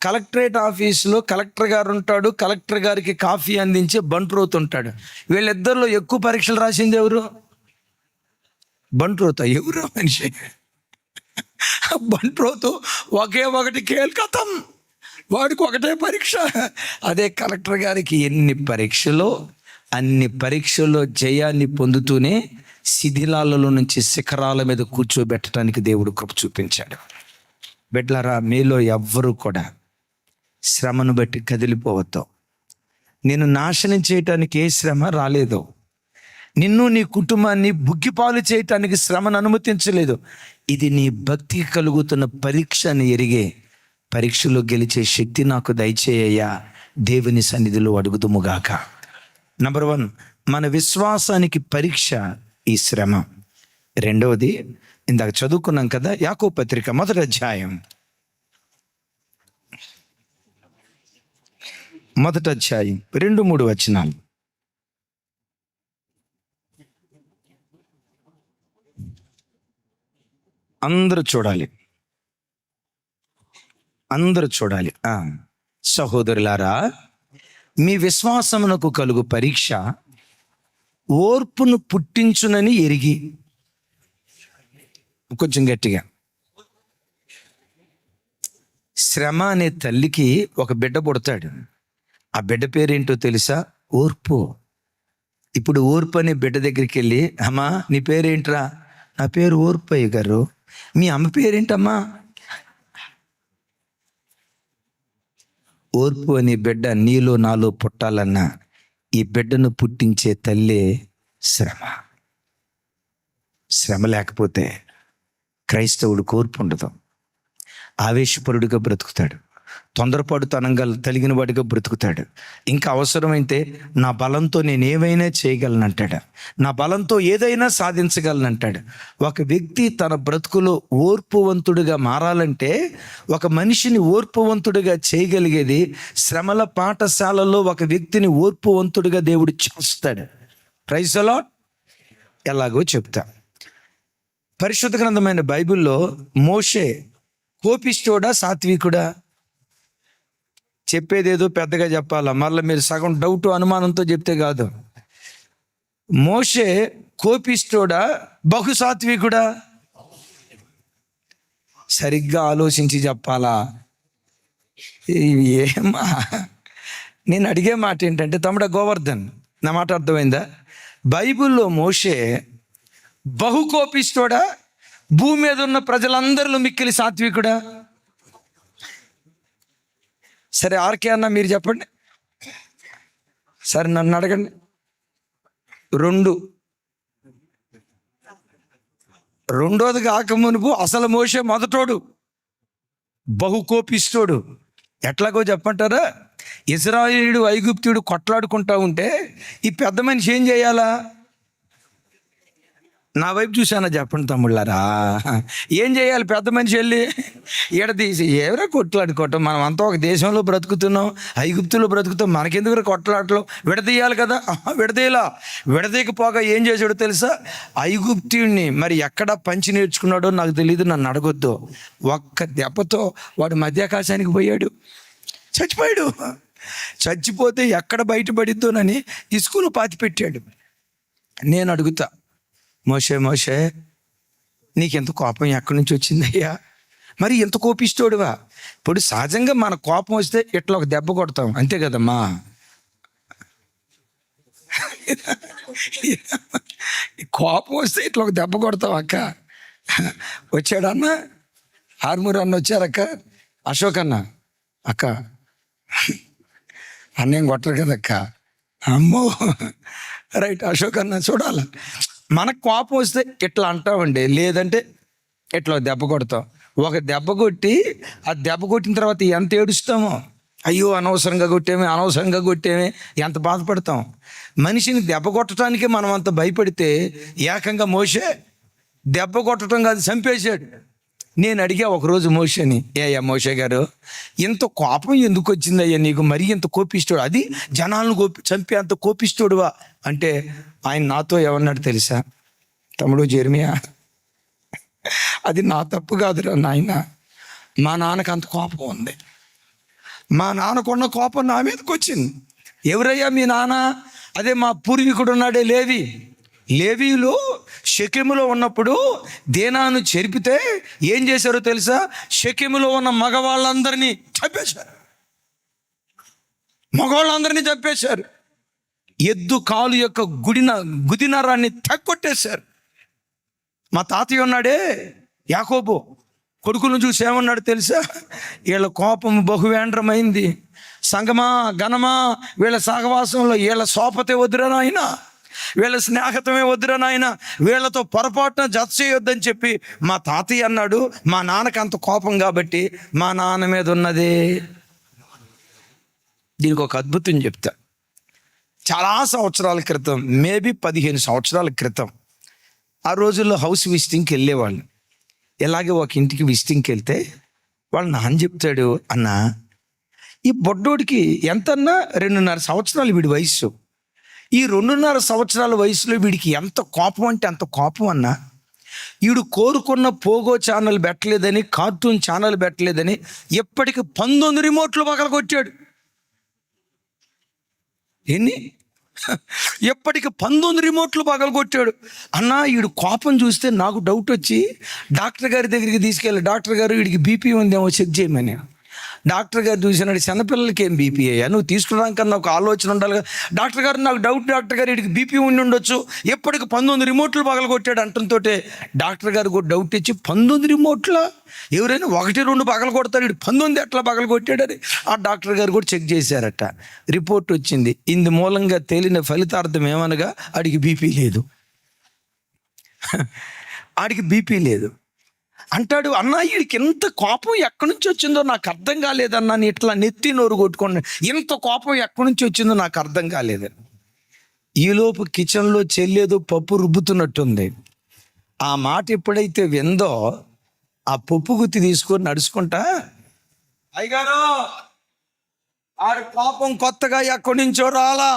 కలెక్టరేట్ ఆఫీసులో కలెక్టర్ గారు ఉంటాడు, కలెక్టర్ గారికి కాఫీ అందించే బంట్రోత్ ఉంటాడు. వీళ్ళిద్దరిలో ఎక్కువ పరీక్షలు రాసింది ఎవరు? బంట్రోత్. ఎవరు మనిషి? బంట్రోత్ ఒకటి కేల్కతం, వాడికి ఒకటే పరీక్ష. అదే కలెక్టర్ గారికి ఎన్ని పరీక్షలో అన్ని పరీక్షల్లో జయాన్ని పొందుతూనే శిథిలాలలో నుంచి శిఖరాల మీద కూర్చోబెట్టడానికి దేవుడు కృప చూపించాడు. బిడ్డలారా, మీలో ఎవ్వరూ కూడా శ్రమను బట్టి కదిలిపోవద్దు. నేను నాశనం చేయటానికి ఏ శ్రమ రాలేదు. నిన్ను నీ కుటుంబాన్ని బుగ్గిపాలు చేయటానికి శ్రమను అనుమతించలేదు. ఇది నీ భక్తికి కలుగుతున్న పరీక్ష అని ఎరిగే, పరీక్షలో గెలిచే శక్తి నాకు దయచేయ్యా దేవుని సన్నిధిలో అడుగుదుముగాక. నంబర్ 1, మన విశ్వాసానికి పరీక్ష ఈ శ్రమ. రెండవది ఇందాక చదువుకున్నాం కదా, యాకోబు పత్రిక 1వ అధ్యాయం 2-3 వచనాలు. అందరూ చూడాలి. సహోదరులారా, మీ విశ్వాసమునకు కలుగు పరీక్ష ఓర్పును పుట్టించునని ఎరిగి, కొంచెం గట్టిగా, శ్రమ అనే తల్లికి ఒక బిడ్డ పుడతాడు. ఆ బిడ్డ పేరేంటో తెలుసా? ఓర్పు. ఇప్పుడు ఓర్పు అనే బిడ్డ దగ్గరికి వెళ్ళి, అమ్మా నీ పేరేంట్రా? నా పేరు ఓర్పయ్య గారు. మీ అమ్మ పేరేంటమ్మా? ఓర్పు అనే బిడ్డ నీలో నాలో పుట్టాలన్నా ఈ బిడ్డను పుట్టించే తల్లే శ్రమ. శ్రమ లేకపోతే క్రైస్తవుడు ఓర్పు ఉండదు. ఆవేశపరుడిగా బ్రతుకుతాడు, తొందరపాటుతనంగా కలిగిన వాడిగా బ్రతుకుతాడు. ఇంకా అవసరమైతే నా బలంతో నేను ఏమైనా చేయగలనంటాడు, నా బలంతో ఏదైనా సాధించగలనంటాడు. ఒక వ్యక్తి తన బ్రతుకులో ఓర్పువంతుడిగా మారాలంటే, ఒక మనిషిని ఓర్పువంతుడిగా చేయగలిగేది శ్రమల పాఠశాలలో ఒక వ్యక్తిని ఓర్పువంతుడిగా దేవుడు చేస్తాడు. Praise the lord. ఎలాగో చెప్తా. పరిశుద్ధ గ్రంథమైన బైబిల్లో మోషే కోపిష్ఠుడా సాత్వికుడా? చెప్పేదేదో పెద్దగా చెప్పాలా, మళ్ళీ మీరు సగం డౌట్ అనుమానంతో చెప్తే కాదు. మోషే కోపిష్ఠుడా బహుసాత్వికుడా? సరిగ్గా ఆలోచించి చెప్పాలా? ఏమా, నేను అడిగే మాట ఏంటంటే, తమ్ముడ గోవర్ధన్, నా మాట అర్థమైందా? బైబిల్లో మోషే బహు కోపిష్ఠుడా, భూమి మీద ఉన్న ప్రజలందరిలో మిక్కిలి సాత్వికుడా? సరే ఆర్కే అన్న మీరు చెప్పండి. సరే నన్ను అడగండి. రెండోది కాక మునుపు అసలు మోషే మొదటోడు, బహు కోపిస్తోడు. ఎట్లాగో చెప్పంటారా? ఇశ్రాయేలీయుడు ఐగుప్తుడు కొట్లాడుకుంటా ఉంటే ఈ పెద్ద మనిషి ఏం చేయాలా? నా వైపు చూసానా చెప్పండి తమ్ముళ్ళారా, ఏం చేయాలి? పెద్ద మనిషి వెళ్ళి ఎడదీసి ఎవరో కొట్లాడుకోవటం, మనం అంతా ఒక దేశంలో బ్రతుకుతున్నాం, ఐగుప్తులో బ్రతుకుతాం, మనకెందుకు కొట్లాటలు? విడదీయాలి కదా. విడదీయకపోగా ఏం చేశాడో తెలుసా? ఐగుప్తుడిని మరి ఎక్కడ పంచి నేర్చుకున్నాడో నాకు తెలియదు, నన్ను అడగొద్దు. ఒక్క దెబ్బతో వాడు మధ్యాకాశానికి పోయాడు, చచ్చిపోయాడు. చచ్చిపోతే ఎక్కడ బయటపడిద్దోనని ఇసుకలో పాతి పెట్టాడు. నేను అడుగుతా, మోషే నీకెంత కోపం ఎక్కడి నుంచి వచ్చిందయ్యా? మరి ఎంత కోపిస్తోడువా? ఇప్పుడు సహజంగా మన కోపం వస్తే ఇట్లా ఒక దెబ్బ కొడతాం, అంతే కదమ్మా. కోపం వస్తే ఇట్లా ఒక దెబ్బ కొడతాం. అక్క వచ్చాడన్న, ఆర్మూర్ అన్న వచ్చారక్క, అశోక్ అన్న, అక్క అన్నేం కొట్టరు కదక్క. అమ్మో రైట్, అశోక్ అన్న చూడాల. మనకు కోపం వస్తే ఇట్లా అంటామండి, లేదంటే ఇట్లా దెబ్బ కొడతాం. ఒక దెబ్బ కొట్టి ఆ దెబ్బ కొట్టిన తర్వాత ఎంత ఏడుస్తామో, అయ్యో అనవసరంగా కొట్టేమే ఎంత బాధపడతాం. మనిషిని దెబ్బ కొట్టడానికి మనం అంత భయపడితే ఏకంగా మోషే దెబ్బ కొట్టడం కాదు, చంపేశాడు. నేను అడిగా ఒకరోజు మోషేని, అయ్యా మోషే గారు, ఇంత కోపం ఎందుకు వచ్చిందయ్యా నీకు? మరీ ఇంత కోపిస్తోడు, అది జనాలను చంపి అంత కోపిస్తోడువా అంటే ఆయన నాతో ఏమన్నాడు తెలుసా? తమ్ముడు జెర్మియా, అది నా తప్పు కాదురా నాయన, మా నాన్నకు అంత కోపం ఉంది. మా నాన్నకున్న కోపం నా మీదకి వచ్చింది. ఎవరయ్యా మీ నాన్న? అదే మా పూర్వీకుడు ఉన్నాడే లేవీలు షెకెములో ఉన్నప్పుడు దేనాను చెరిపితే ఏం చేశారో తెలుసా? షెకెములో ఉన్న మగవాళ్ళందరినీ చంపేశారు. ఎద్దు కాలు యొక్క గుదినరాన్ని తగ్గొట్టేశారు. మా తాతయ్య ఉన్నాడే యాకోబు, కొడుకులను చూసి ఏమన్నాడు తెలుసా? వీళ్ళ కోపం బహువేంద్రమైంది, సంగమా ఘనమా వీళ్ళ సహవాసంలో వీళ్ళ సోపతే వద్దురా నాయన, వీళ్ళ స్నేహితమే వద్దురా నాయన, వీళ్ళతో పొరపాటున జత చేయొద్దని చెప్పి మా తాతయ్య అన్నాడు. మా నాన్నకి అంత కోపం కాబట్టి మా నాన్న మీద ఉన్నది. దీనికి ఒక అద్భుతం చెప్తా. చాలా సంవత్సరాల క్రితం, మేబీ 15 సంవత్సరాల క్రితం, ఆ రోజుల్లో హౌస్ విజిటింగ్కి వెళ్ళేవాళ్ళు. ఇలాగే ఒక ఇంటికి విజిటింగ్కి వెళ్తే వాళ్ళ నాన్న చెప్తాడు, అన్న ఈ బొడ్డోడికి ఎంతన్నా 2.5 సంవత్సరాలు వీడి వయసు. ఈ 2.5 సంవత్సరాల వయసులో వీడికి ఎంత కోపం అంటే అంత కోపం అన్న. వీడు కోరుకున్న పోగో ఛానల్ పెట్టలేదని, కార్టూన్ ఛానల్ పెట్టలేదని ఎప్పటికి 19 రిమోట్లు పగలగొట్టాడు. ఎన్ని? ఎప్పటికి 19 రిమోట్లు పగలగొట్టాడు. అన్న వీడు కోపం చూస్తే నాకు డౌట్ వచ్చి డాక్టర్ గారి దగ్గరికి తీసుకెళ్ళి, డాక్టర్ గారు వీడికి బీపీ ఉందేమో చెక్ చేయమని. డాక్టర్ గారు చూసినాడు, చిన్నపిల్లలకి ఏం బీపీ అయ్యా, నువ్వు తీసుకురాకన్నా ఒక ఆలోచన ఉండాలి కదా. డాక్టర్ గారు నాకు డౌట్, డాక్టర్ గారు వీడికి బీపీ ఉండి ఉండొచ్చు, ఎప్పటికి 19 రిమోట్లు పగలగొట్టాడు అంటంతో డాక్టర్ గారు కూడా డౌట్ ఇచ్చి 19 రిమోట్ల ఎవరైనా 1-2 పగల కొడతాడు, వీడు 19 ఎట్లా పగల కొట్టాడని ఆ డాక్టర్ గారు కూడా చెక్ చేశారట. రిపోర్ట్ వచ్చింది. ఇందు మూలంగా తేలిన ఫలితార్థం ఏమనగా ఆడికి బీపీ లేదు. ఆడికి బీపీ లేదు అంటాడు. అన్న వీడికి ఎంత కోపం ఎక్కడి నుంచి వచ్చిందో నాకు అర్థం కాలేదన్నా, నీ ఇట్లా నెత్తి నోరు కొట్టుకోండి, ఇంత కోపం ఎక్కడి నుంచి వచ్చిందో నాకు అర్థం కాలేదని. ఈలోపు కిచెన్లో చెల్లేదో పప్పు రుబ్బుతున్నట్టుంది. ఆ మాట ఎప్పుడైతే విందో ఆ పప్పు గుత్తి తీసుకొని నడుచుకుంటా, అయ్యగారు ఆడి కోపం కొత్తగా ఎక్కడి నుంచో రాలా,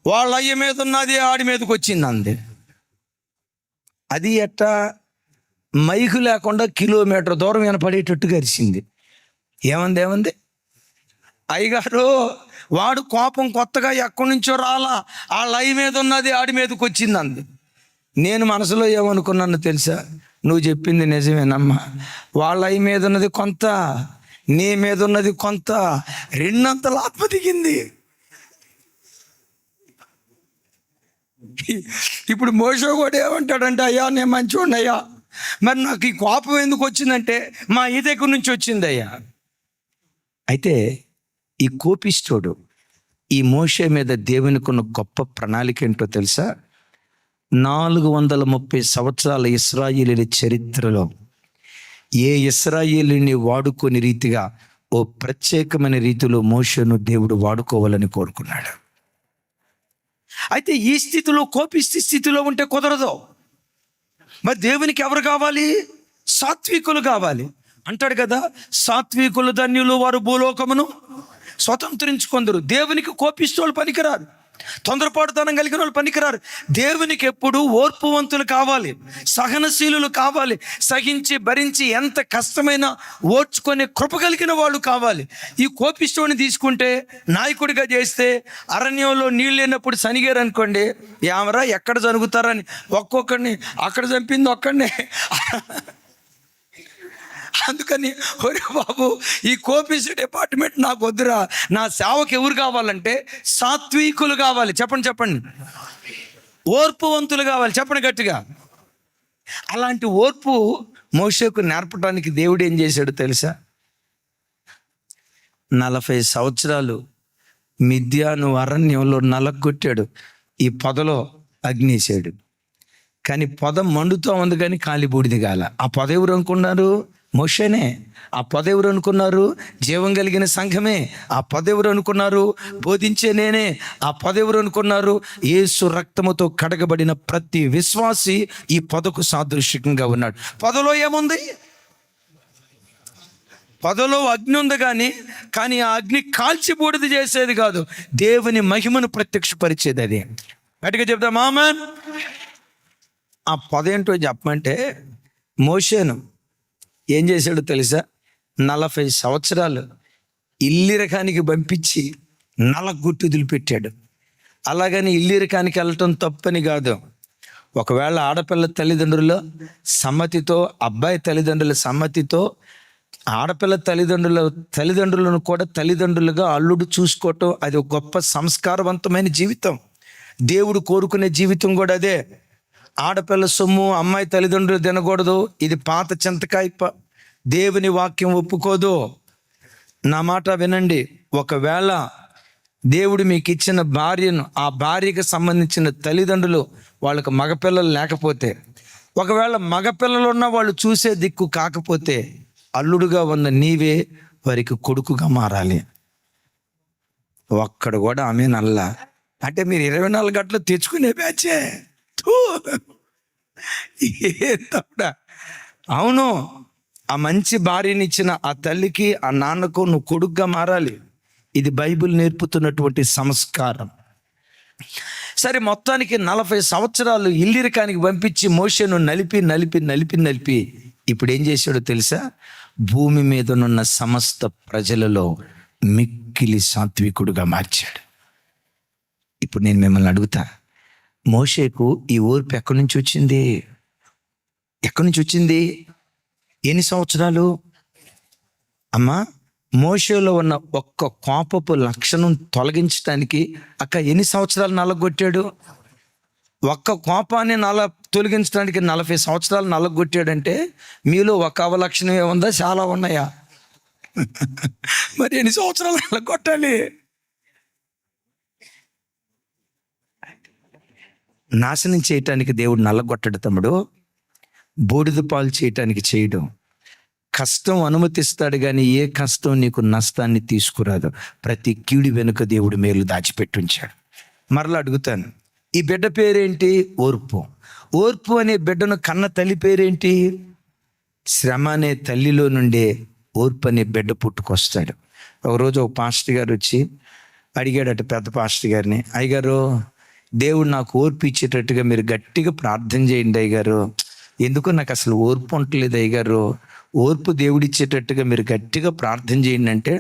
వాళ్ళ అయ్య మీద ఉన్నది ఆడి మీదకి వచ్చింది అంది. అది ఎట్టా? మైకు లేకుండా కిలోమీటర్ దూరం వినపడేటట్టుగా అరిచింది. ఏమంది? అయ్యగారు వాడు కోపం కొత్తగా ఎక్కడి నుంచో రాలా, ఆ లై మీద ఉన్నది ఆడి మీదకి వచ్చింది అంది. నేను మనసులో ఏమనుకున్నాను తెలుసా? నువ్వు చెప్పింది నిజమేనమ్మా, వాళ్ళ అయి మీద ఉన్నది కొంత, నీ మీద ఉన్నది కొంత, 2 అంతలు ఆత్మ దిగింది. ఇప్పుడు మోషే కూడా ఏమంటాడంటే, అయ్యా నేను మంచివాడిని అయ్యా, మరి నాకు ఈ కోపం ఎందుకు వచ్చిందంటే మా ఈ దగ్గర నుంచి వచ్చిందయ్యా. అయితే ఈ కోపిస్తోడు ఈ మోషే మీద దేవునికి ఉన్న గొప్ప ప్రణాళిక ఏంటో తెలుసా? 430 సంవత్సరాల ఇశ్రాయేలీయుల చరిత్రలో ఏ ఇశ్రాయేలీని వాడుకొని రీతిగా ఓ ప్రత్యేకమైన రీతిలో మోషేను దేవుడు వాడుకోవాలని కోరుకున్నాడు. అయితే ఈ స్థితిలో, కోపిష్టి స్థితిలో ఉంటే కుదరదు. మరి దేవునికి ఎవరు కావాలి? సాత్వికులు కావాలి. అంటాడు కదా, సాత్వికులు ధన్యులు, వారు భూలోకమును స్వతంత్రించుకొందరు. దేవునికి కోపిస్తోళ్ళు పనికిరారు, తొందరపాటుతనం కలిగిన వాళ్ళు పనికిరారు. దేవునికి ఎప్పుడు ఓర్పువంతులు కావాలి, సహనశీలులు కావాలి, సహించి భరించి ఎంత కష్టమైనా ఓర్చుకొని కృప కలిగిన వాళ్ళు కావాలి. ఈ కోపిష్టోని తీసుకుంటే నాయకుడిగా చేస్తే అరణ్యంలో నీళ్ళు లేనప్పుడు సనిగారు అనుకోండి, ఏమరా ఎక్కడ జరుగుతారని ఒక్కొక్కడిని అక్కడ చంపింది ఒక్కడినే. అందుకని ఒరే బాబు, ఈ కోపిస్ట్ డిపార్ట్మెంట్ నాకు వద్దురా, నా సేవకు ఎవరు కావాలంటే సాత్వికులు కావాలి. చెప్పండి. ఓర్పువంతులు కావాలి. చెప్పండి గట్టిగా. అలాంటి ఓర్పు మోషేకు నేర్పడానికి దేవుడు ఏం చేశాడు తెలుసా? 40 సంవత్సరాలు మిద్యాను అరణ్యంలో నలగొట్టాడు. ఈ పొదలో అగ్నిసాడు, కానీ పొద మండుతూ ఉంది, కానీ కాలి బూడిది కాల. ఆ పొద ఎవరు అనుకున్నారు? మోషేనే. ఆ పొద ఎవరు అనుకున్నారు? జీవం కలిగిన సంఘమే. ఆ పొద ఎవరు అనుకున్నారు? బోధించే నేనే. ఆ పొద ఎవరు అనుకున్నారు? యేసు రక్తముతో కడగబడిన ప్రతి విశ్వాసి ఈ పొదకు సాదృశ్యంగా ఉన్నాడు. పొదలో ఏముంది? పొదలో అగ్ని ఉంది, కానీ ఆ అగ్ని కాల్చి బూడిద చేసేది కాదు, దేవుని మహిమను ప్రత్యక్షపరిచేది. అది గట్టిగా చెప్తాం ఆమేన్. ఆ పొద ఏంటో చెప్పమంటే, మోషేను ఏం చేశాడో తెలుసా? 40 సంవత్సరాలు ఇల్లిరకానికి పంపించి నలగొట్టి వదిలిపెట్టాడు. అలాగని ఇల్లిరకానికి వెళ్ళటం తప్పని కాదు. ఒకవేళ ఆడపిల్ల తల్లిదండ్రుల సమ్మతితో, అబ్బాయి తల్లిదండ్రుల సమ్మతితో, ఆడపిల్ల తల్లిదండ్రులను కూడా తల్లిదండ్రులుగా అల్లుడు చూసుకోవటం అది ఒక గొప్ప సంస్కారవంతమైన జీవితం. దేవుడు కోరుకునే జీవితం కూడా అదే. ఆడపిల్ల సొమ్ము అమ్మాయి తల్లిదండ్రులు తినకూడదు. ఇది పాత చింతకాయ. దేవుని వాక్యం ఒప్పుకోదు. నా మాట వినండి. ఒకవేళ దేవుడు మీకు ఇచ్చిన భార్యను, ఆ భార్యకు సంబంధించిన తల్లిదండ్రులు వాళ్ళకు మగపిల్లలు లేకపోతే, ఒకవేళ మగపిల్లలు ఉన్న వాళ్ళు చూసే దిక్కు కాకపోతే, అల్లుడుగా ఉన్న నీవే వారికి కొడుకుగా మారాలి. ఒక్కడు కూడా ఆమె నల్లా అంటే మీరు 24 గంటలు తెచ్చుకునే బ్యాచే. తప్పుడా? అవును, ఆ మంచి భార్యని ఇచ్చిన ఆ తల్లికి, ఆ నాన్నకు నువ్వు కొడుకుగా మారాలి. ఇది బైబిల్ నేర్పుతున్నటువంటి సంస్కారం. సరే, మొత్తానికి 40 సంవత్సరాలు ఇల్లిరికానికి పంపించి మోషేను నలిపి ఇప్పుడు ఏం చేశాడో తెలుసా? భూమి మీదనున్న సమస్త ప్రజలలో మిక్కిలి సాత్వికుడుగా మార్చాడు. ఇప్పుడు నేను మిమ్మల్ని అడుగుతా, మోషేకు ఈ ఓర్పు ఎక్కడి నుంచి వచ్చింది? ఎన్ని సంవత్సరాలు? అమ్మా, మోషేలో ఉన్న ఒక్క కోపపు లక్షణం తొలగించడానికి ఎన్ని సంవత్సరాలు నల్లగొట్టాడు? ఒక్క కోపాన్ని తొలగించడానికి 40 సంవత్సరాలు నల్లగొట్టాడంటే మీలో ఒక అవలక్షణమే ఉందా, చాలా ఉన్నాయా? మరి ఎన్ని సంవత్సరాలు నల్లగొట్టాలి? నాశనం చేయటానికి దేవుడు నల్లగొట్టడు తమ్ముడు, బూడిద పాలు చేయటానికి చేయడం. కష్టం అనుమతిస్తాడు కానీ ఏ కష్టం నీకు నష్టాన్ని తీసుకురాదు. ప్రతి కీడు వెనుక దేవుడు మేలు దాచిపెట్టుంచాడు. మరలా అడుగుతాను, ఈ బిడ్డ పేరేంటి? ఓర్పు అనే బిడ్డను కన్న తల్లి పేరేంటి? శ్రమ అనే తల్లిలో నుండే ఓర్పు అనే బిడ్డ పుట్టుకొస్తాడు. ఒకరోజు ఒక పాస్టర్ గారు వచ్చి అడిగాడట పెద్ద పాస్టర్ గారిని, అయ్యగారు, దేవుడు నాకు ఓర్పు ఇచ్చేటట్టుగా మీరు గట్టిగా ప్రార్థన చేయండి అయ్యగారు. ఎందుకు నాకు అసలు ఓర్పు ఉండలేదు అయ్యగారు, ఓర్పు దేవుడిచ్చేటట్టుగా మీరు గట్టిగా ప్రార్థన చేయండి అంటే,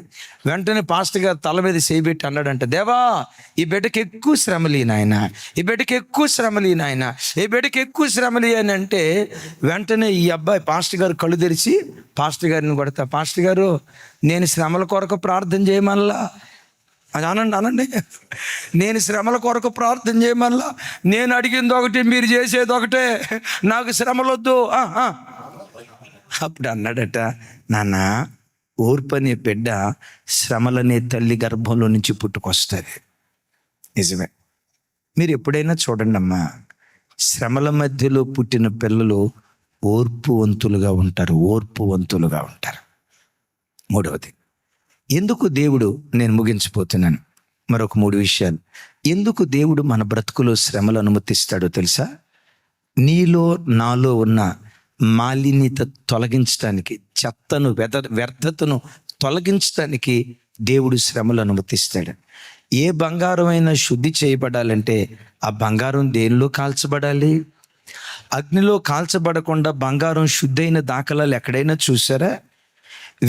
వెంటనే పాస్టర్ గారు తల మీద చేయబెట్టి అన్నాడంట, దేవా, ఈ బిడ్డకి ఎక్కువ శ్రమలి నాయన, ఈ బిడ్డకి ఎక్కువ శ్రమలి నాయన, ఈ బిడ్డకి ఎక్కువ శ్రమలి అని అంటే, వెంటనే ఈ అబ్బాయి పాస్టర్ గారు కళ్ళు తెరిచి పాస్టర్ గారిని కొడతా, పాస్టర్ గారు, నేను శ్రమల కొరకు ప్రార్థన చేయమల్లా అది అనండి. నేను శ్రమల కొరకు ప్రార్థన చేయమల్లా, నేను అడిగింది ఒకటి, మీరు చేసేది ఒకటే, నాకు శ్రమలొద్దు. అప్పుడు అన్నాడట, నాన్న, ఓర్పు అనే బిడ్డ శ్రమలనే తల్లి గర్భంలో నుంచి పుట్టుకొస్తుంది. నిజమే. మీరు ఎప్పుడైనా చూడండి అమ్మా, శ్రమల మధ్యలో పుట్టిన పిల్లలు ఓర్పువంతులుగా ఉంటారు. మూడవది, ఎందుకు దేవుడు, నేను ముగించిపోతున్నాను, మరొక 3 విషయాలు. ఎందుకు దేవుడు మన బ్రతుకులో శ్రమలు అనుమతిస్తాడో తెలుసా? నీలో నాలో ఉన్న మాలిన్యత తొలగించడానికి, చెత్తను, వ్యర్థతను తొలగించడానికి దేవుడు శ్రమలు అనుమతిస్తాడు. ఏ బంగారం అయినా శుద్ధి చేయబడాలంటే ఆ బంగారం దేనిలో కాల్చబడాలి? అగ్నిలో కాల్చబడకుండా బంగారం శుద్ధైన దాఖలాలు ఎక్కడైనా చూసారా?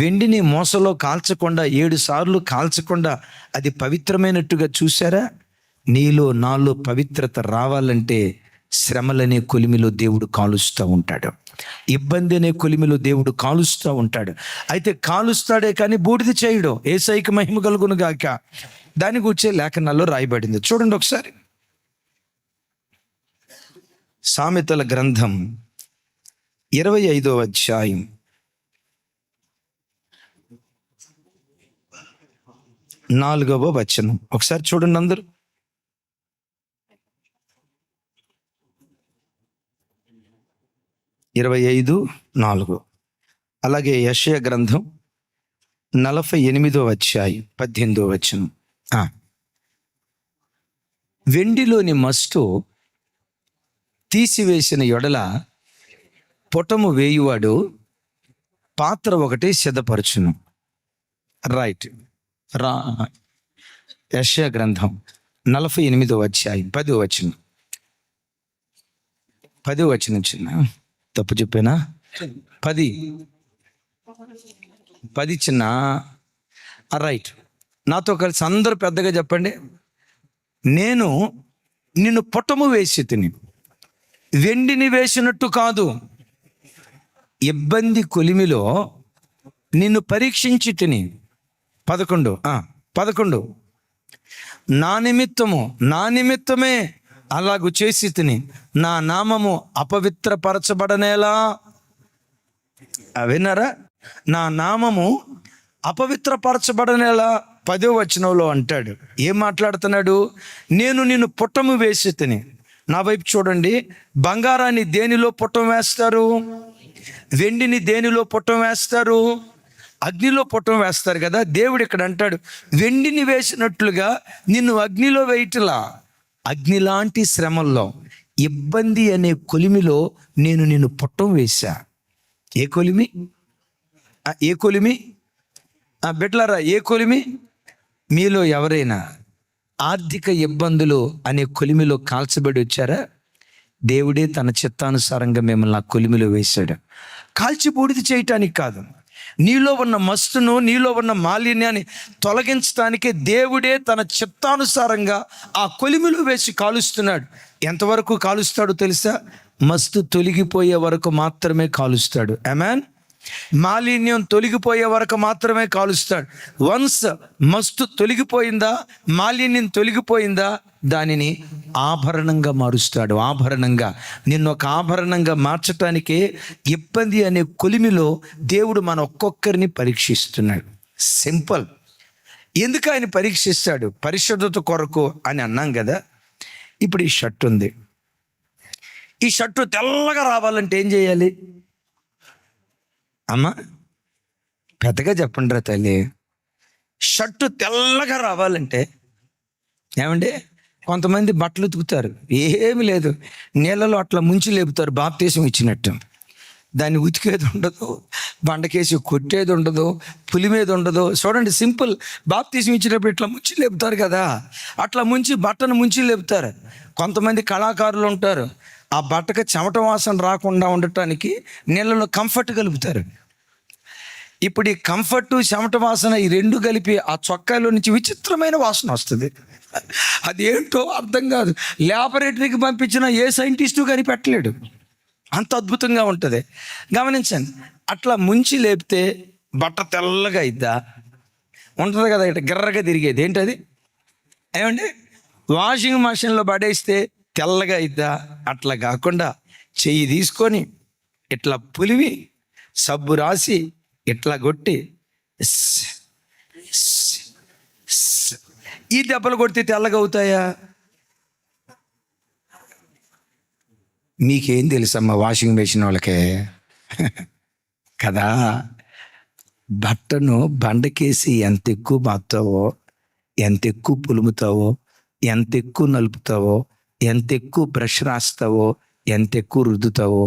వెండిని మోసలో కాల్చకుండా 7 సార్లు కాల్చకుండా అది పవిత్రమైనట్టుగా చూసారా? నీలో నాలో పవిత్రత రావాలంటే శ్రమలనే కొలిమిలో దేవుడు కాలుస్తూ ఉంటాడు. ఇబ్బంది అనే కొలిమిలో దేవుడు కాలుస్తూ ఉంటాడు. అయితే కాలుస్తాడే కానీ బూడిద చేయడం. యేసయ్యకి మహిమ కలుగును గాక. దాని గురించే లేఖనాల్లో రాయబడింది. చూడండి ఒకసారి, సామెతల గ్రంథం 25వ అధ్యాయం 4వ వచనం. ఒకసారి చూడండి అందరూ. 25:4. అలాగే యెషయా గ్రంథం 48వ అధ్యాయం 18వ వచనం. వెండిలోని మస్టు తీసివేసిన ఎడల పొటము వేయువాడు పాత్ర ఒకటి సిద్ధపరచును. రైట్. యెషయా గ్రంథం 48వ అధ్యాయం 10వ వచనం. 10వ వచనం చిన్న తప్పు చెప్పానా? 10 చిన్న. రైట్. నాతో కలిసి అందరూ పెద్దగా చెప్పండి. నేను నిన్ను పొట్టము వేసి తిని, వెండిని వేసినట్టు కాదు, ఇబ్బంది కొలిమిలో నిన్ను పరీక్షించి తిని. 11 నా నిమిత్తమే అలాగు చేసి తిని, నా నామము అపవిత్రపరచబడనేలా. విన్నారా? నా నామము అపవిత్రపరచబడనేలా. 10వ వచనంలో అంటాడు, ఏం మాట్లాడుతున్నాడు? నేను నిన్ను పుట్టము వేసి తిని. నా వైపు చూడండి. బంగారాన్ని దేనిలో పుట్టం వేస్తారు? వెండిని దేనిలో పుట్టం వేస్తారు? అగ్నిలో పుట్టం వేస్తారు కదా. దేవుడు ఇక్కడ అంటాడు, వెండిని వేసినట్లుగా నిన్ను అగ్నిలో వేయటలా. అగ్ని లాంటి శ్రమల్లో, ఇబ్బంది అనే కొలిమిలో నేను నిన్ను పుట్టం వేశా. ఏ కొలిమి? ఏ కొలిమి? బిడ్డలారా, ఏ కొలిమి? మీలో ఎవరైనా ఆర్థిక ఇబ్బందులు అనే కొలిమిలో కాల్చబడి వచ్చారా? దేవుడే తన చిత్తానుసారంగా మిమ్మల్ని ఆ కొలిమిలో వేశాడు. కాల్చి బూడిద చేయటానికి కాదు, నీలో ఉన్న మస్తును, నీలో ఉన్న మాలిన్యాన్ని తొలగించడానికే దేవుడే తన చిత్తానుసారంగా ఆ కొలిమిలో వేసి కాలుస్తున్నాడు. ఎంతవరకు కాలుస్తాడో తెలుసా? మస్తు తొలగిపోయే వరకు మాత్రమే కాలుస్తాడు. ఆమేన్. మాలిన్యం తొలగిపోయే వరకు మాత్రమే కాలుస్తాడు. వన్స్ మస్తు తొలగిపోయిందా, మాలిన్యం తొలగిపోయిందా, దానిని ఆభరణంగా మారుస్తాడు. ఆభరణంగా, నిన్ను ఒక ఆభరణంగా మార్చటానికే ఇబ్బంది అనే కొలిమిలో దేవుడు మన ఒక్కొక్కరిని పరీక్షిస్తున్నాడు. సింపుల్. ఎందుకు ఆయన పరీక్షిస్తాడు? పరిశుద్ధత కొరకు అని అన్నాం కదా. ఇప్పుడు ఈ షర్ట్ ఉంది, ఈ షర్టు తెల్లగా రావాలంటే ఏం చేయాలి? అమ్మా పెద్దగా చెప్పండి రా తల్లి. షర్టు తెల్లగా రావాలంటే ఏమండి, కొంతమంది బట్టలు ఉతుకుతారు, ఏమి లేదు, నీళ్ళలో అట్లా ముంచి లేపుతారు బాప్తీసం ఇచ్చినట్టు. దాన్ని ఉతికేది ఉండదు, బండకేసి కొట్టేది ఉండదు, పులి మీద ఉండదు. చూడండి, సింపుల్. బాప్తీసం ఇచ్చినప్పుడు ఇట్లా ముంచి లేపుతారు కదా, అట్లా ముంచి బట్టను ముంచి లేపుతారు. కొంతమంది కళాకారులు ఉంటారు, ఆ బట్టకు చెమట వాసన రాకుండా ఉండటానికి నీళ్ళలో కంఫర్ట్ కలుపుతారు. ఇప్పుడు ఈ కంఫర్టు, చెమట వాసన ఈ రెండు కలిపి ఆ చొక్కాలో నుంచి విచిత్రమైన వాసన వస్తుంది. అది ఏంటో అర్థం కాదు. ల్యాబొరేటరీకి పంపించిన ఏ సైంటిస్టు కానీ పెట్టలేడు, అంత అద్భుతంగా ఉంటుంది. గమనించండి, అట్లా ముంచి లేపితే బట్ట తెల్లగా అయిద్దా? ఉంటుంది కదా, ఇట్లా గిర్రగా తిరిగేది. ఏంటది? ఏమండి, వాషింగ్ మెషిన్లో పడేస్తే తెల్లగా అయిద్దా? అట్లా కాకుండా చెయ్యి తీసుకొని ఇట్లా పులివి సబ్బు రాసి ఇట్లా కొట్టి ఈ దెబ్బలు కొడితే తెల్లగా అవుతాయా? మీకేం తెలుసమ్మా వాషింగ్ మెషిన్ వాళ్ళకే కదా. బట్టను బండకేసి ఎంత ఎక్కువ బాగుతావో, ఎంత ఎక్కువ పులుముతావో, ఎంత ఎక్కువ నలుపుతావో, ఎంత ఎక్కువ బ్రష్ రాస్తావో, ఎంత ఎక్కువ రుద్దుతావో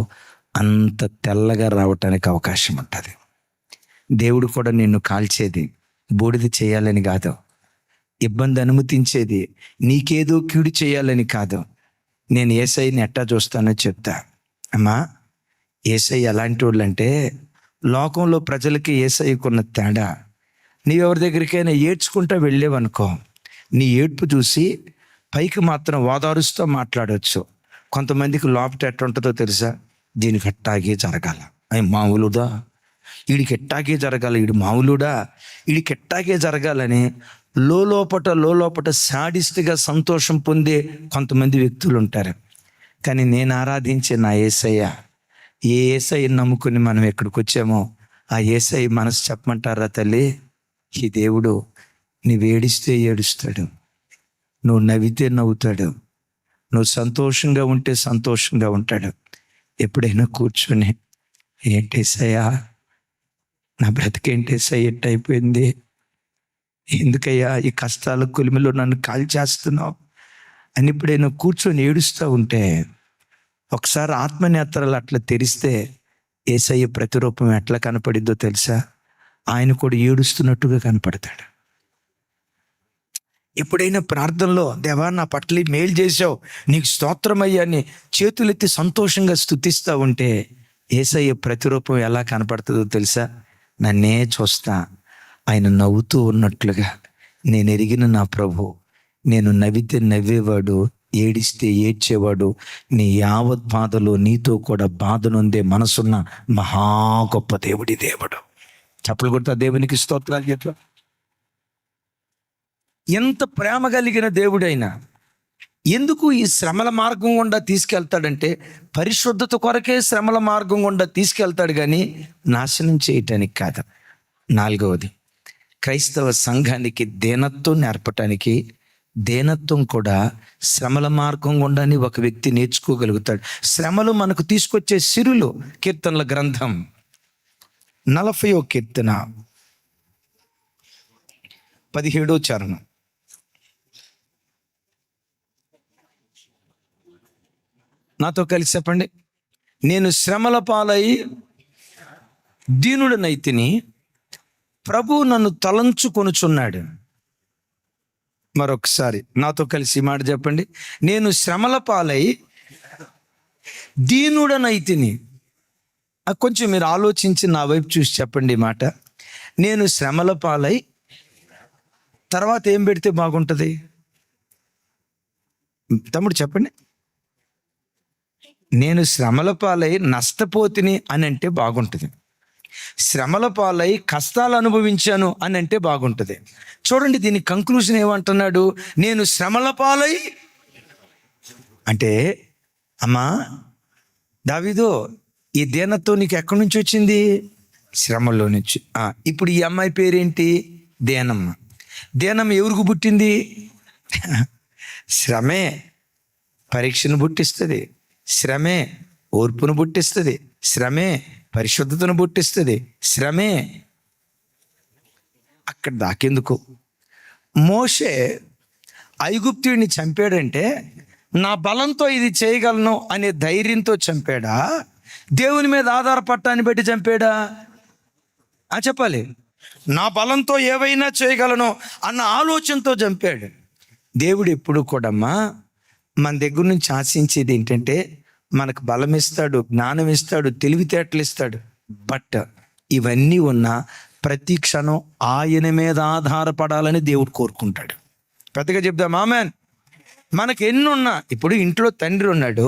అంత తెల్లగా రావటానికి అవకాశం ఉంటుంది. దేవుడు కూడా నిన్ను కాల్చేది బూడిద చేయాలని కాదు, ఇబ్బంది అనుమతించేది నీకేదో కీడు చేయాలని కాదు. నేను యేసయ్యని ఎట్టా చూస్తానో చెప్తా. అమ్మా, యేసయ్య ఎలాంటి వాళ్ళు అంటే, లోకంలో ప్రజలకి యేసయ్యకున్న తేడా, నీవెవరి దగ్గరికైనా ఏడ్చుకుంటూ వెళ్ళేవనుకో, నీ ఏడ్పు చూసి పైకి మాత్రం ఓదారుస్తూ మాట్లాడవచ్చు. కొంతమందికి లోపట ఎట్ట ఉంటుందో తెలుసా? దీనికి ఎట్టాగే జరగాల, అవి మామూలుదా, వీడికి ఎట్టాగే జరగాల, వీడు మామూలుడా, వీడికి ఎట్టాగే జరగాలని లోపట శాడిస్ట్గా సంతోషం పొందే కొంతమంది వ్యక్తులు ఉంటారు. కానీ నేను ఆరాధించే నా యేసయ్య, ఏ యేసయ్యని నమ్ముకుని మనం ఎక్కడికి వచ్చామో ఆ యేసయ్య మనసు చెప్పమంటారా తల్లి? ఈ దేవుడు నువ్వు ఏడిస్తే ఏడుస్తాడు, నువ్వు నవ్వితే నవ్వుతాడు, నువ్వు సంతోషంగా ఉంటే సంతోషంగా ఉంటాడు. ఎప్పుడైనా కూర్చొని, ఏంటేసయ్యా నా బ్రతికేంటేసయ్య ఎట్టయిపోయింది, ఎందుకయ్యా ఈ కష్టాల కొలిమిలో నన్ను కాల్ చేస్తున్నావు అని ఎప్పుడైనా కూర్చొని ఏడుస్తూ ఉంటే, ఒకసారి ఆత్మనేత్రాలు అట్లా తెరిస్తే యేసయ్య ప్రతిరూపం ఎట్లా కనపడిద్దో తెలుసా? ఆయన కూడా ఏడుస్తున్నట్టుగా కనపడతాడు. ఎప్పుడైనా ప్రార్థనలో, దేవా నా పట్ల మేలు చేసావు, నీకు స్తోత్రమయ్యా అని చేతులెత్తి సంతోషంగా స్తుతిస్తూ ఉంటే యేసయ్య ప్రతిరూపం ఎలా కనపడుతుందో తెలుసా? నన్నే చూస్తా ఆయన నవ్వుతూ ఉన్నట్లుగా. నేను ఎరిగిన నా ప్రభు, నేను నవ్వితే నవ్వేవాడు, ఏడిస్తే ఏడ్చేవాడు, నీ యావత్ బాధలో నీతో కూడా బాధ నొందే మనసున్న మహా గొప్ప దేవుడి దేవుడు. చప్పలు కొడతా దేవునికి స్తోత్రాలు చెప్పా. ఎంత ప్రేమ కలిగిన దేవుడైనా ఎందుకు ఈ శ్రమల మార్గం గుండా తీసుకెళ్తాడంటే, పరిశుద్ధత కొరకే శ్రమల మార్గం గుండా తీసుకెళ్తాడు కానీ నాశనం చేయటానికి కాదు. 4వది, క్రైస్తవ సంఘానికి దీనత్వం నేర్పటానికి, దీనత్వం కూడా శ్రమల మార్గం గుండానే ఒక వ్యక్తి నేర్చుకోగలుగుతాడు. శ్రమలు మనకు తీసుకొచ్చే సిరులు. కీర్తనల గ్రంథం 40వ కీర్తన 17వ చరణం. నాతో కలిసి చెప్పండి. నేను శ్రమల పాలై దీనుడనైతిని, ప్రభు నన్ను తలంచుకొనుచున్నాడు. మరొకసారి నాతో కలిసి మాట చెప్పండి. నేను శ్రమల పాలై దీనుడనైతిని. కొంచెం మీరు ఆలోచించి నా వైపు చూసి చెప్పండి ఈ మాట. నేను శ్రమల పాలై, తర్వాత ఏం పెడితే బాగుంటుంది? తమ్ముడు చెప్పండి. నేను శ్రమల పాలై నష్టపోతిని అని అంటే బాగుంటుంది. శ్రమల పాలై కష్టాలు అనుభవించాను అని అంటే బాగుంటుంది. చూడండి, దీని కంక్లూజన్ ఏమంటున్నాడు? నేను శ్రమల పాలై అంటే, అమ్మా దావీదు, ఈ దీనత్వం నీకు ఎక్కడి నుంచి వచ్చింది? శ్రమలో నుంచి. ఇప్పుడు ఈ అమ్మాయి పేరేంటి? దేనమ్మ. దేనమ్మ ఎవరికి పుట్టింది? శ్రమే పరీక్షను పుట్టిస్తుంది, శ్రమే ఓర్పును పుట్టిస్తుంది, శ్రమే పరిశుద్ధతను పుట్టిస్తుంది, శ్రమే. అక్కడ దాకెందుకు? మోషే ఐగుప్తుడిని చంపాడంటే నా బలంతో ఇది చేయగలను అనే ధైర్యంతో చంపాడా, దేవుని మీద ఆధారపడటాన్ని బట్టి చంపాడా? చెప్పాలి. నా బలంతో ఏవైనా చేయగలను అన్న ఆలోచనతో చంపాడు. దేవుడు ఎప్పుడు కూడామ్మా మన దగ్గర నుంచి ఆశించేది ఏంటంటే, మనకు బలం ఇస్తాడు, జ్ఞానం ఇస్తాడు, తెలివితేటలు ఇస్తాడు. బట్ ఇవన్నీ ఉన్న ప్రతి క్షణం ఆయన మీద ఆధారపడాలని దేవుడు కోరుకుంటాడు. పెద్దగా చెప్దాం ఆమెన్. మనకు ఎన్ని ఉన్నా, ఇప్పుడు ఇంట్లో తండ్రి ఉన్నాడు,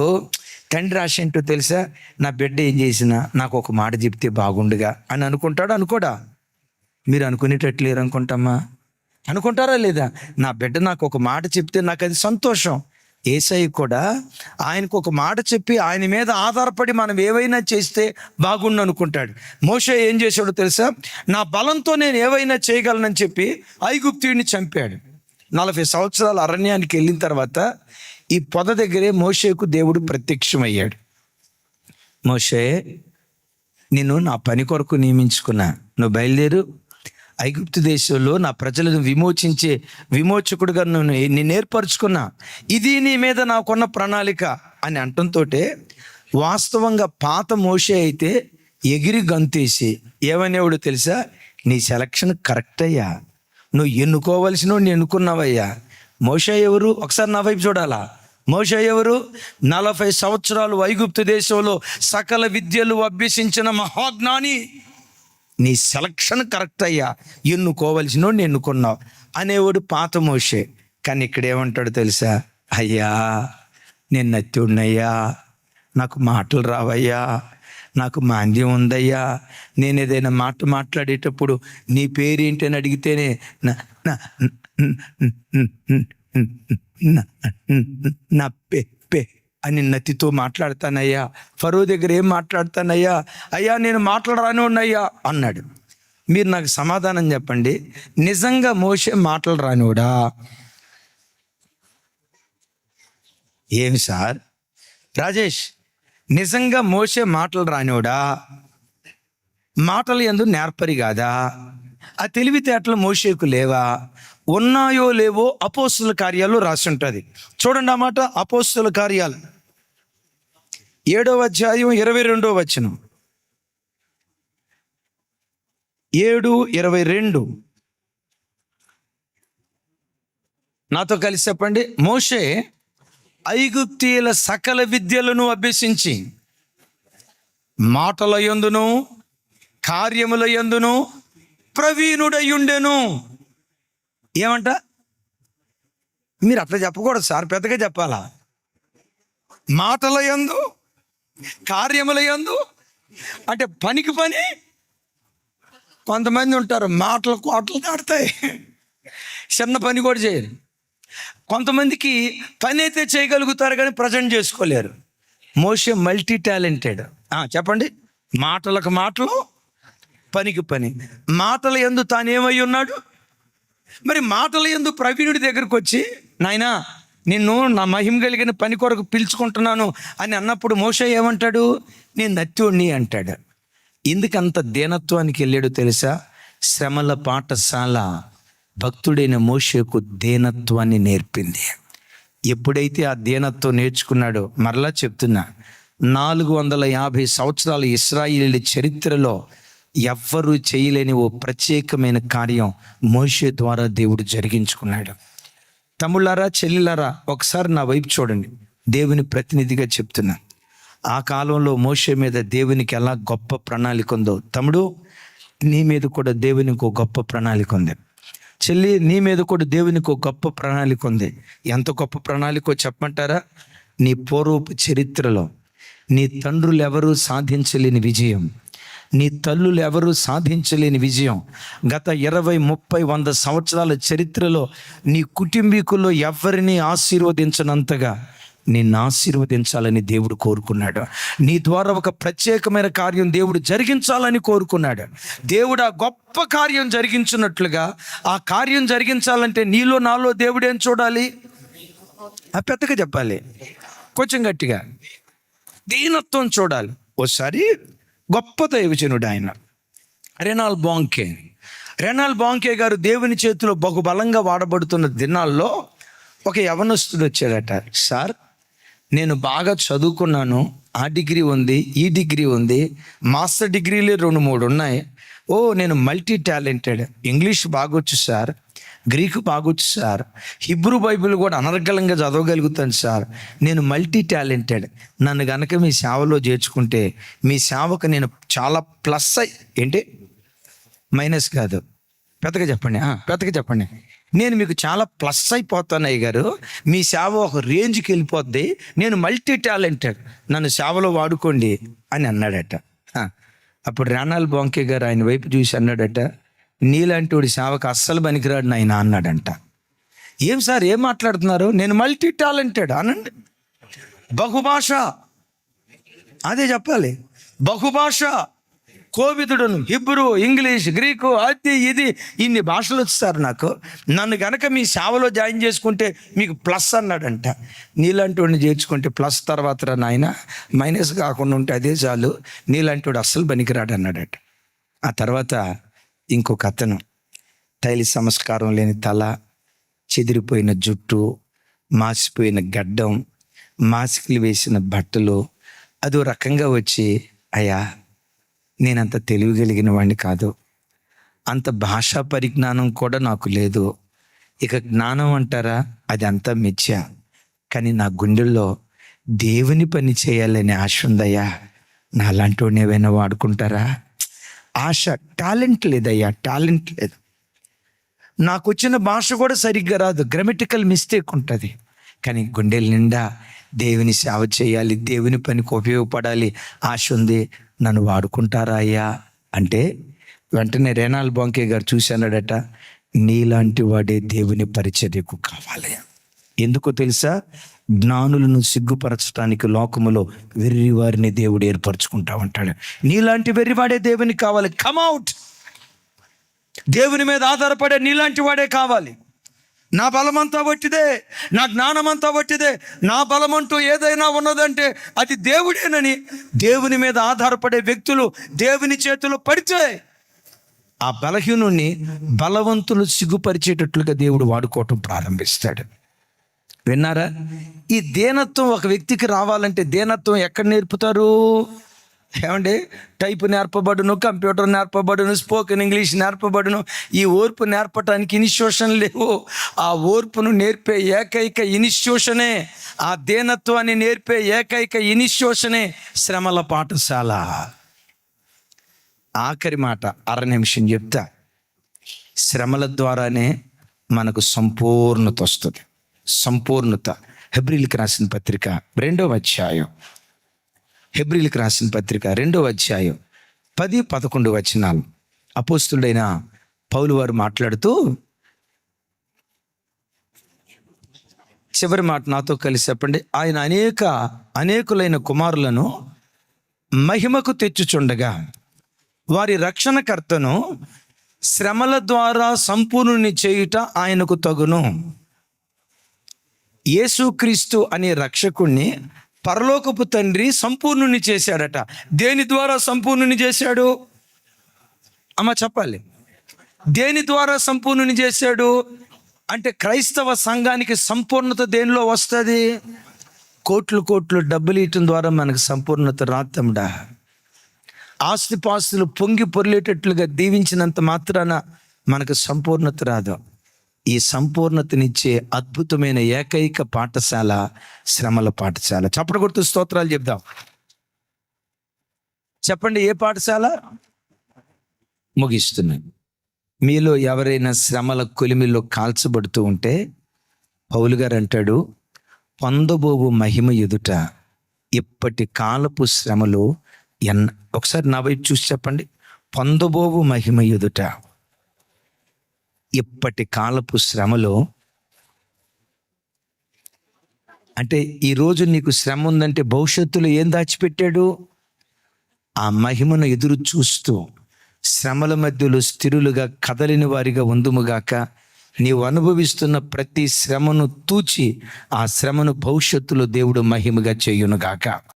తండ్రి ఆశ ఏంటో తెలుసా? నా బిడ్డ ఏం చేసినా నాకు ఒక మాట చెప్తే బాగుండుగా అని అనుకుంటాడు. అనుకోడా? మీరు అనుకునేటట్లేరు అనుకుంటామా? అనుకుంటారా లేదా? నా బిడ్డ నాకు ఒక మాట చెప్తే నాకు అది సంతోషం. యేసయ్య కూడా ఆయనకు ఒక మాట చెప్పి ఆయన మీద ఆధారపడి మనం ఏవైనా చేస్తే బాగుండు అనుకుంటాడు. మోషే ఏం చేశాడో తెలుసా? నా బలంతో నేను ఏవైనా చేయగలనని చెప్పి ఐగుప్తుడిని చంపాడు. 40 సంవత్సరాలు అరణ్యానికి వెళ్ళిన తర్వాత ఈ పొద దగ్గరే మోషేకు దేవుడు ప్రత్యక్షమయ్యాడు. మోషే, నేను నా పని కొరకు నియమించుకున్నా, నువ్వు బయలుదేరు, ఐగుప్తు దేశంలో నా ప్రజలను విమోచించే విమోచకుడుగా నేను ఏర్పరచుకున్నా, ఇది నీ మీద నాకున్న ప్రణాళిక అని అంటంతో, వాస్తవంగా పాత మోషే అయితే ఎగిరి గంతేసి ఏమనేవాడు తెలుసా? నీ సెలక్షన్ కరెక్ట్ అయ్యా, నువ్వు ఎన్నుకోవలసిన వాడిని ఎన్నుకున్నావయ్యా. మోషే ఎవరు? ఒకసారి నా వైపు చూడాలా. మోషే ఎవరు? 40 సంవత్సరాలు ఐగుప్తు దేశంలో సకల విద్యలు అభ్యసించిన మహాజ్ఞాని. నీ సెలక్షన్ కరెక్ట్ అయ్యా, ఎన్నుకోవలసిన వాడిని ఎన్నుకున్నావు అనేవాడు పాత మోషే. కానీ ఇక్కడ ఏమంటాడు తెలుసా? అయ్యా నేను నత్యుడినయ్యా, నాకు మాటలు రావయ్యా, నాకు మాంద్యం ఉందయ్యా, నేను ఏదైనా మాట మాట్లాడేటప్పుడు నీ పేరేంటి అని అడిగితేనే నా పే అని నత్తితో మాట్లాడతానయ్యా, ఫరో దగ్గర ఏం మాట్లాడతానయ్యా, అయ్యా నేను మాట్లాడరాను ఉన్నాయ్యా అన్నాడు. మీరు నాకు సమాధానం చెప్పండి, నిజంగా మోషే మాటలు రానివాడా? ఏమి సార్ రాజేష్, నిజంగా మోషే మాటలు రానివాడా? మాటలు యందు నేర్పరి కాదా? ఆ తెలివితేటలు మోషేకు లేవా? ఉన్నాయో లేవో అపోస్తుల కార్యాలు రాసి ఉంటుంది. చూడండి ఆ మాట. అపోస్తుల కార్యాలు 7వ అధ్యాయం 22వ వచనం. 7:22 నాతో కలిసి చెప్పండి. మోషే ఐగుప్తీయుల సకల విద్యలను అభ్యసించి మాటల యందును కార్యముల యందును ప్రవీణుడయుండెను. ఏమంట? మీరు అట్లా చెప్పకూడదు సార్, పెద్దగా చెప్పాలా. మాటల యందు కార్యముల యందు అంటే పనికి పని. కొంతమంది ఉంటారు మాటలు కోటలు దాడతాయి, చిన్న పని కూడా చేయరు. కొంతమందికి పని అయితే చేయగలుగుతారు కానీ ప్రజెంట్ చేసుకోలేరు. మోషే మల్టీ టాలెంటెడ్. చెప్పండి. మాటలకు మాటలు పనికి పని. మాటల యందు తానేమై ఉన్నాడు? మరి మాటల యందు ప్రవీణుడి దగ్గరకు వచ్చి, నాయనా నిన్ను నా మహిమ కలిగిన పని కొరకు పిలుచుకుంటున్నాను అని అన్నప్పుడు మోషే ఏమంటాడు? నేను నత్తుణ్ణి అంటాడు. ఎందుకంత దీనత్వానికి వెళ్ళాడు తెలుసా? శ్రమల పాఠశాల భక్తుడైన మోషేకు దీనత్వాన్ని నేర్పింది. ఎప్పుడైతే ఆ దీనత్వం నేర్చుకున్నాడో, మరలా చెప్తున్నా, 450 సంవత్సరాల ఇశ్రాయేలీయుల చరిత్రలో ఎవ్వరూ చేయలేని ఓ ప్రత్యేకమైన కార్యం మోషే ద్వారా దేవుడు జరిగించుకున్నాడు. తమ్ముళ్ళారా, చెల్లిలారా, ఒకసారి నా వైపు చూడండి. దేవుని ప్రతినిధిగా చెప్తున్నా. ఆ కాలంలో మోషే మీద దేవునికి ఎలా గొప్ప ప్రణాళిక ఉందో, తమ్ముడు నీ మీద కూడా దేవునికి ఒక గొప్ప ప్రణాళిక ఉంది. చెల్లి నీ మీద కూడా దేవునికి ఒక గొప్ప ప్రణాళిక ఉంది. ఎంత గొప్ప ప్రణాళికో చెప్పమంటారా? నీ పూర్వపు చరిత్రలో నీ తండ్రులు ఎవరూ సాధించలేని విజయం, నీ తల్లులు ఎవరూ సాధించలేని విజయం, గత 20, 30, 100 సంవత్సరాల చరిత్రలో నీ కుటుంబీకుల్లో ఎవరిని ఆశీర్వదించనంతగా నిన్ను ఆశీర్వదించాలని దేవుడు కోరుకున్నాడు. నీ ద్వారా ఒక ప్రత్యేకమైన కార్యం దేవుడు జరిగించాలని కోరుకున్నాడు. దేవుడు ఆ గొప్ప కార్యం జరిగించినట్లుగా ఆ కార్యం జరిగించాలంటే నీలో నాలో దేవుడు ఏం చూడాలి? పెద్దగా చెప్పాలి, కొంచెం గట్టిగా, దీనత్వం చూడాలి. ఓసారి గొప్ప దైవజనుడు ఆయన రెనాల్డ్ బాంకే గారు దేవుని చేతిలో బహుబలంగా వాడబడుతున్న దినాల్లో ఒక యవనస్తుడు వచ్చాడట. సార్, నేను బాగా చదువుకున్నాను, ఆ డిగ్రీ ఉంది, ఈ డిగ్రీ ఉంది, మాస్టర్ డిగ్రీలే 2-3 ఉన్నాయి. నేను మల్టీ టాలెంటెడ్, ఇంగ్లీష్ బాగొచ్చు సార్, గ్రీకు బాగొచ్చు సార్, హిబ్రూ బైబిల్ కూడా అనర్గళంగా చదవగలుగుతాను సార్, నేను మల్టీ టాలెంటెడ్. నన్ను గనక మీ సేవలో చేర్చుకుంటే మీ సేవకు నేను చాలా ప్లస్ ఏంటి, మైనస్ కాదు, పెద్దగా చెప్పండి, నేను మీకు చాలా ప్లస్ అయిపోతాను అయ్య గారు, మీ సేవ ఒక రేంజ్కి వెళ్ళిపోద్ది, నేను మల్టీ టాలెంటెడ్, నన్ను సేవలో వాడుకోండి అని అన్నాడట. అప్పుడు రెనాల్డ్ బాంకే గారు ఆయన వైపు చూసి అన్నాడట, నీలాంటి వాడి సేవకు అస్సలు పనికిరాడు నాయన అన్నాడంట. ఏం సార్, ఏం మాట్లాడుతున్నారు? నేను మల్టీ టాలెంటెడ్ అనండి, బహుభాష, అదే చెప్పాలి, బహుభాష, కోవిదుడును, హిబ్రూ, ఇంగ్లీష్, గ్రీకు, అది ఇది ఇన్ని భాషలు వచ్చేసారు నాకు, నన్ను గనక మీ సేవలో జాయిన్ చేసుకుంటే మీకు ప్లస్ అన్నాడంట. నీలాంటి వాడిని చేర్చుకుంటే ప్లస్ తర్వాత నాయన మైనస్ కాకుండా ఉంటే అదే చాలు, నీలాంటి వాడు అస్సలు పనికిరాడు అన్నాడట. ఆ తర్వాత ఇంకొక అతను, తైలి సంస్కారం లేని తల, చెదిరిపోయిన జుట్టు, మాసిపోయిన గడ్డం, మాసికలు వేసిన బట్టలు, అదో రకంగా వచ్చి, అయ్యా నేనంత తెలివి కలిగిన వాడిని కాదు, అంత భాషా పరిజ్ఞానం కూడా నాకు లేదు, ఇక జ్ఞానం అంటారా అది అంతా మిథ్య, కానీ నా గుండెల్లో దేవుని పని చేయాలని ఆశ ఉందయ్యా, నాలాంటి వాడిని ఏమైనా వాడుకుంటారా? ఆశ, టాలెంట్ లేదయ్యా, టాలెంట్ లేదు, నాకు వచ్చిన భాష కూడా సరిగ్గా రాదు, గ్రామటికల్ మిస్టేక్ ఉంటుంది, కానీ గుండెల నిండా దేవుని సేవ చేయాలి, దేవుని పనికి ఉపయోగపడాలి ఆశ ఉంది, నన్ను వాడుకుంటారా అయ్యా అంటే వెంటనే రెనాల్డ్ బాంకే గారు చూశానడట, నీలాంటి వాడే దేవుని పరిచర్యకు కావాలి. ఎందుకో తెలుసా? జ్ఞానులను సిగ్గుపరచడానికి లోకములో వెర్రివారిని దేవుడు ఏర్పరచుకుంటా ఉంటాడు. నీలాంటి వెర్రివాడే దేవునికి కావాలి. కమ్అవుట్, దేవుని మీద ఆధారపడే నీలాంటి వాడే కావాలి. నా బలమంతా వట్టిదే, నా జ్ఞానమంతా వట్టిదే, నా బలమంటూ ఏదైనా ఉన్నదంటే అది దేవుడేనని దేవుని మీద ఆధారపడే వ్యక్తులు దేవుని చేతిలో పడితే ఆ బలహీనుని బలవంతులు సిగ్గుపరిచేటట్లుగా దేవుడు వాడుకోవటం ప్రారంభిస్తాడు. విన్నారా? ఈ దీనత్వం ఒక వ్యక్తికి రావాలంటే దీనత్వం ఎక్కడ నేర్పుతారు? ఏమండి, టైపు నేర్పబడును, కంప్యూటర్ నేర్పబడును, స్పోకెన్ ఇంగ్లీష్ నేర్పబడును. ఈ ఓర్పు నేర్పటానికి ఇన్స్టిట్యూషన్ లేవు. ఆ ఓర్పును నేర్పే ఏకైక ఇన్స్టిట్యూషనే, ఆ దీనత్వాన్ని నేర్పే ఏకైక ఇన్స్టిట్యూషనే శ్రమల పాఠశాల. ఆఖరి మాట, అర నిమిషం చెప్తా. శ్రమల ద్వారానే మనకు సంపూర్ణత వస్తుంది. సంపూర్ణత. హెబ్రీయులకు రాసిన పత్రిక 2వ అధ్యాయం, హెబ్రీయులకు రాసిన పత్రిక 2వ అధ్యాయం 10-11 వచనాలు. అపోస్తుడైన పౌలు వారు మాట్లాడుతూ, చివరి మాట నాతో కలిసి చెప్పండి. ఆయన అనేకులైన కుమారులను మహిమకు తెచ్చుచుండగా వారి రక్షణకర్తను శ్రమల ద్వారా సంపూర్ణుని చేయుట ఆయనకు తగును. యేసుక్రీస్తు అనే రక్షకుణ్ణి పరలోకపు తండ్రి సంపూర్ణుని చేశాడట. దేని ద్వారా సంపూర్ణుని చేశాడు? అమ్మ చెప్పాలి. దేని ద్వారా సంపూర్ణుని చేశాడు అంటే క్రైస్తవ సంఘానికి సంపూర్ణత దేనిలో వస్తుంది? కోట్లు కోట్లు డబ్బులు ఇవ్వటం ద్వారా మనకు సంపూర్ణత రాతమ్డా. ఆస్తిపాస్తులు పొంగి పొర్లేటట్లుగా దీవించినంత మాత్రాన మనకు సంపూర్ణత రాదు. ఈ సంపూర్ణతనిచ్చే అద్భుతమైన ఏకైక పాఠశాల శ్రమల పాఠశాల. చప్పటి కొడుతూ స్తోత్రాలు చెప్దాం. చెప్పండి, ఏ పాఠశాల? ముగిస్తున్నాయి. మీలో ఎవరైనా శ్రమల కొలిమిలో కాల్చబడుతూ ఉంటే పౌలు గారు అంటాడు, పొందబోవు మహిమ ఎదుట ఇప్పటి కాలపు శ్రమలు ఒకసారి నా వైపు చూసి చెప్పండి. పొందబోవు మహిమ ఎదుట ఇప్పటి కాలపు శ్రమలో అంటే ఈరోజు నీకు శ్రమ ఉందంటే భవిష్యత్తులో ఏం దాచిపెట్టాడు? ఆ మహిమను ఎదురు చూస్తూ శ్రమల మధ్యలో స్థిరులుగా కదలిని వారిగా ఉందుముగాక. నీవు అనుభవిస్తున్న ప్రతి శ్రమను తూచి ఆ శ్రమను భవిష్యత్తులో దేవుడు మహిమగా చేయునుగాక.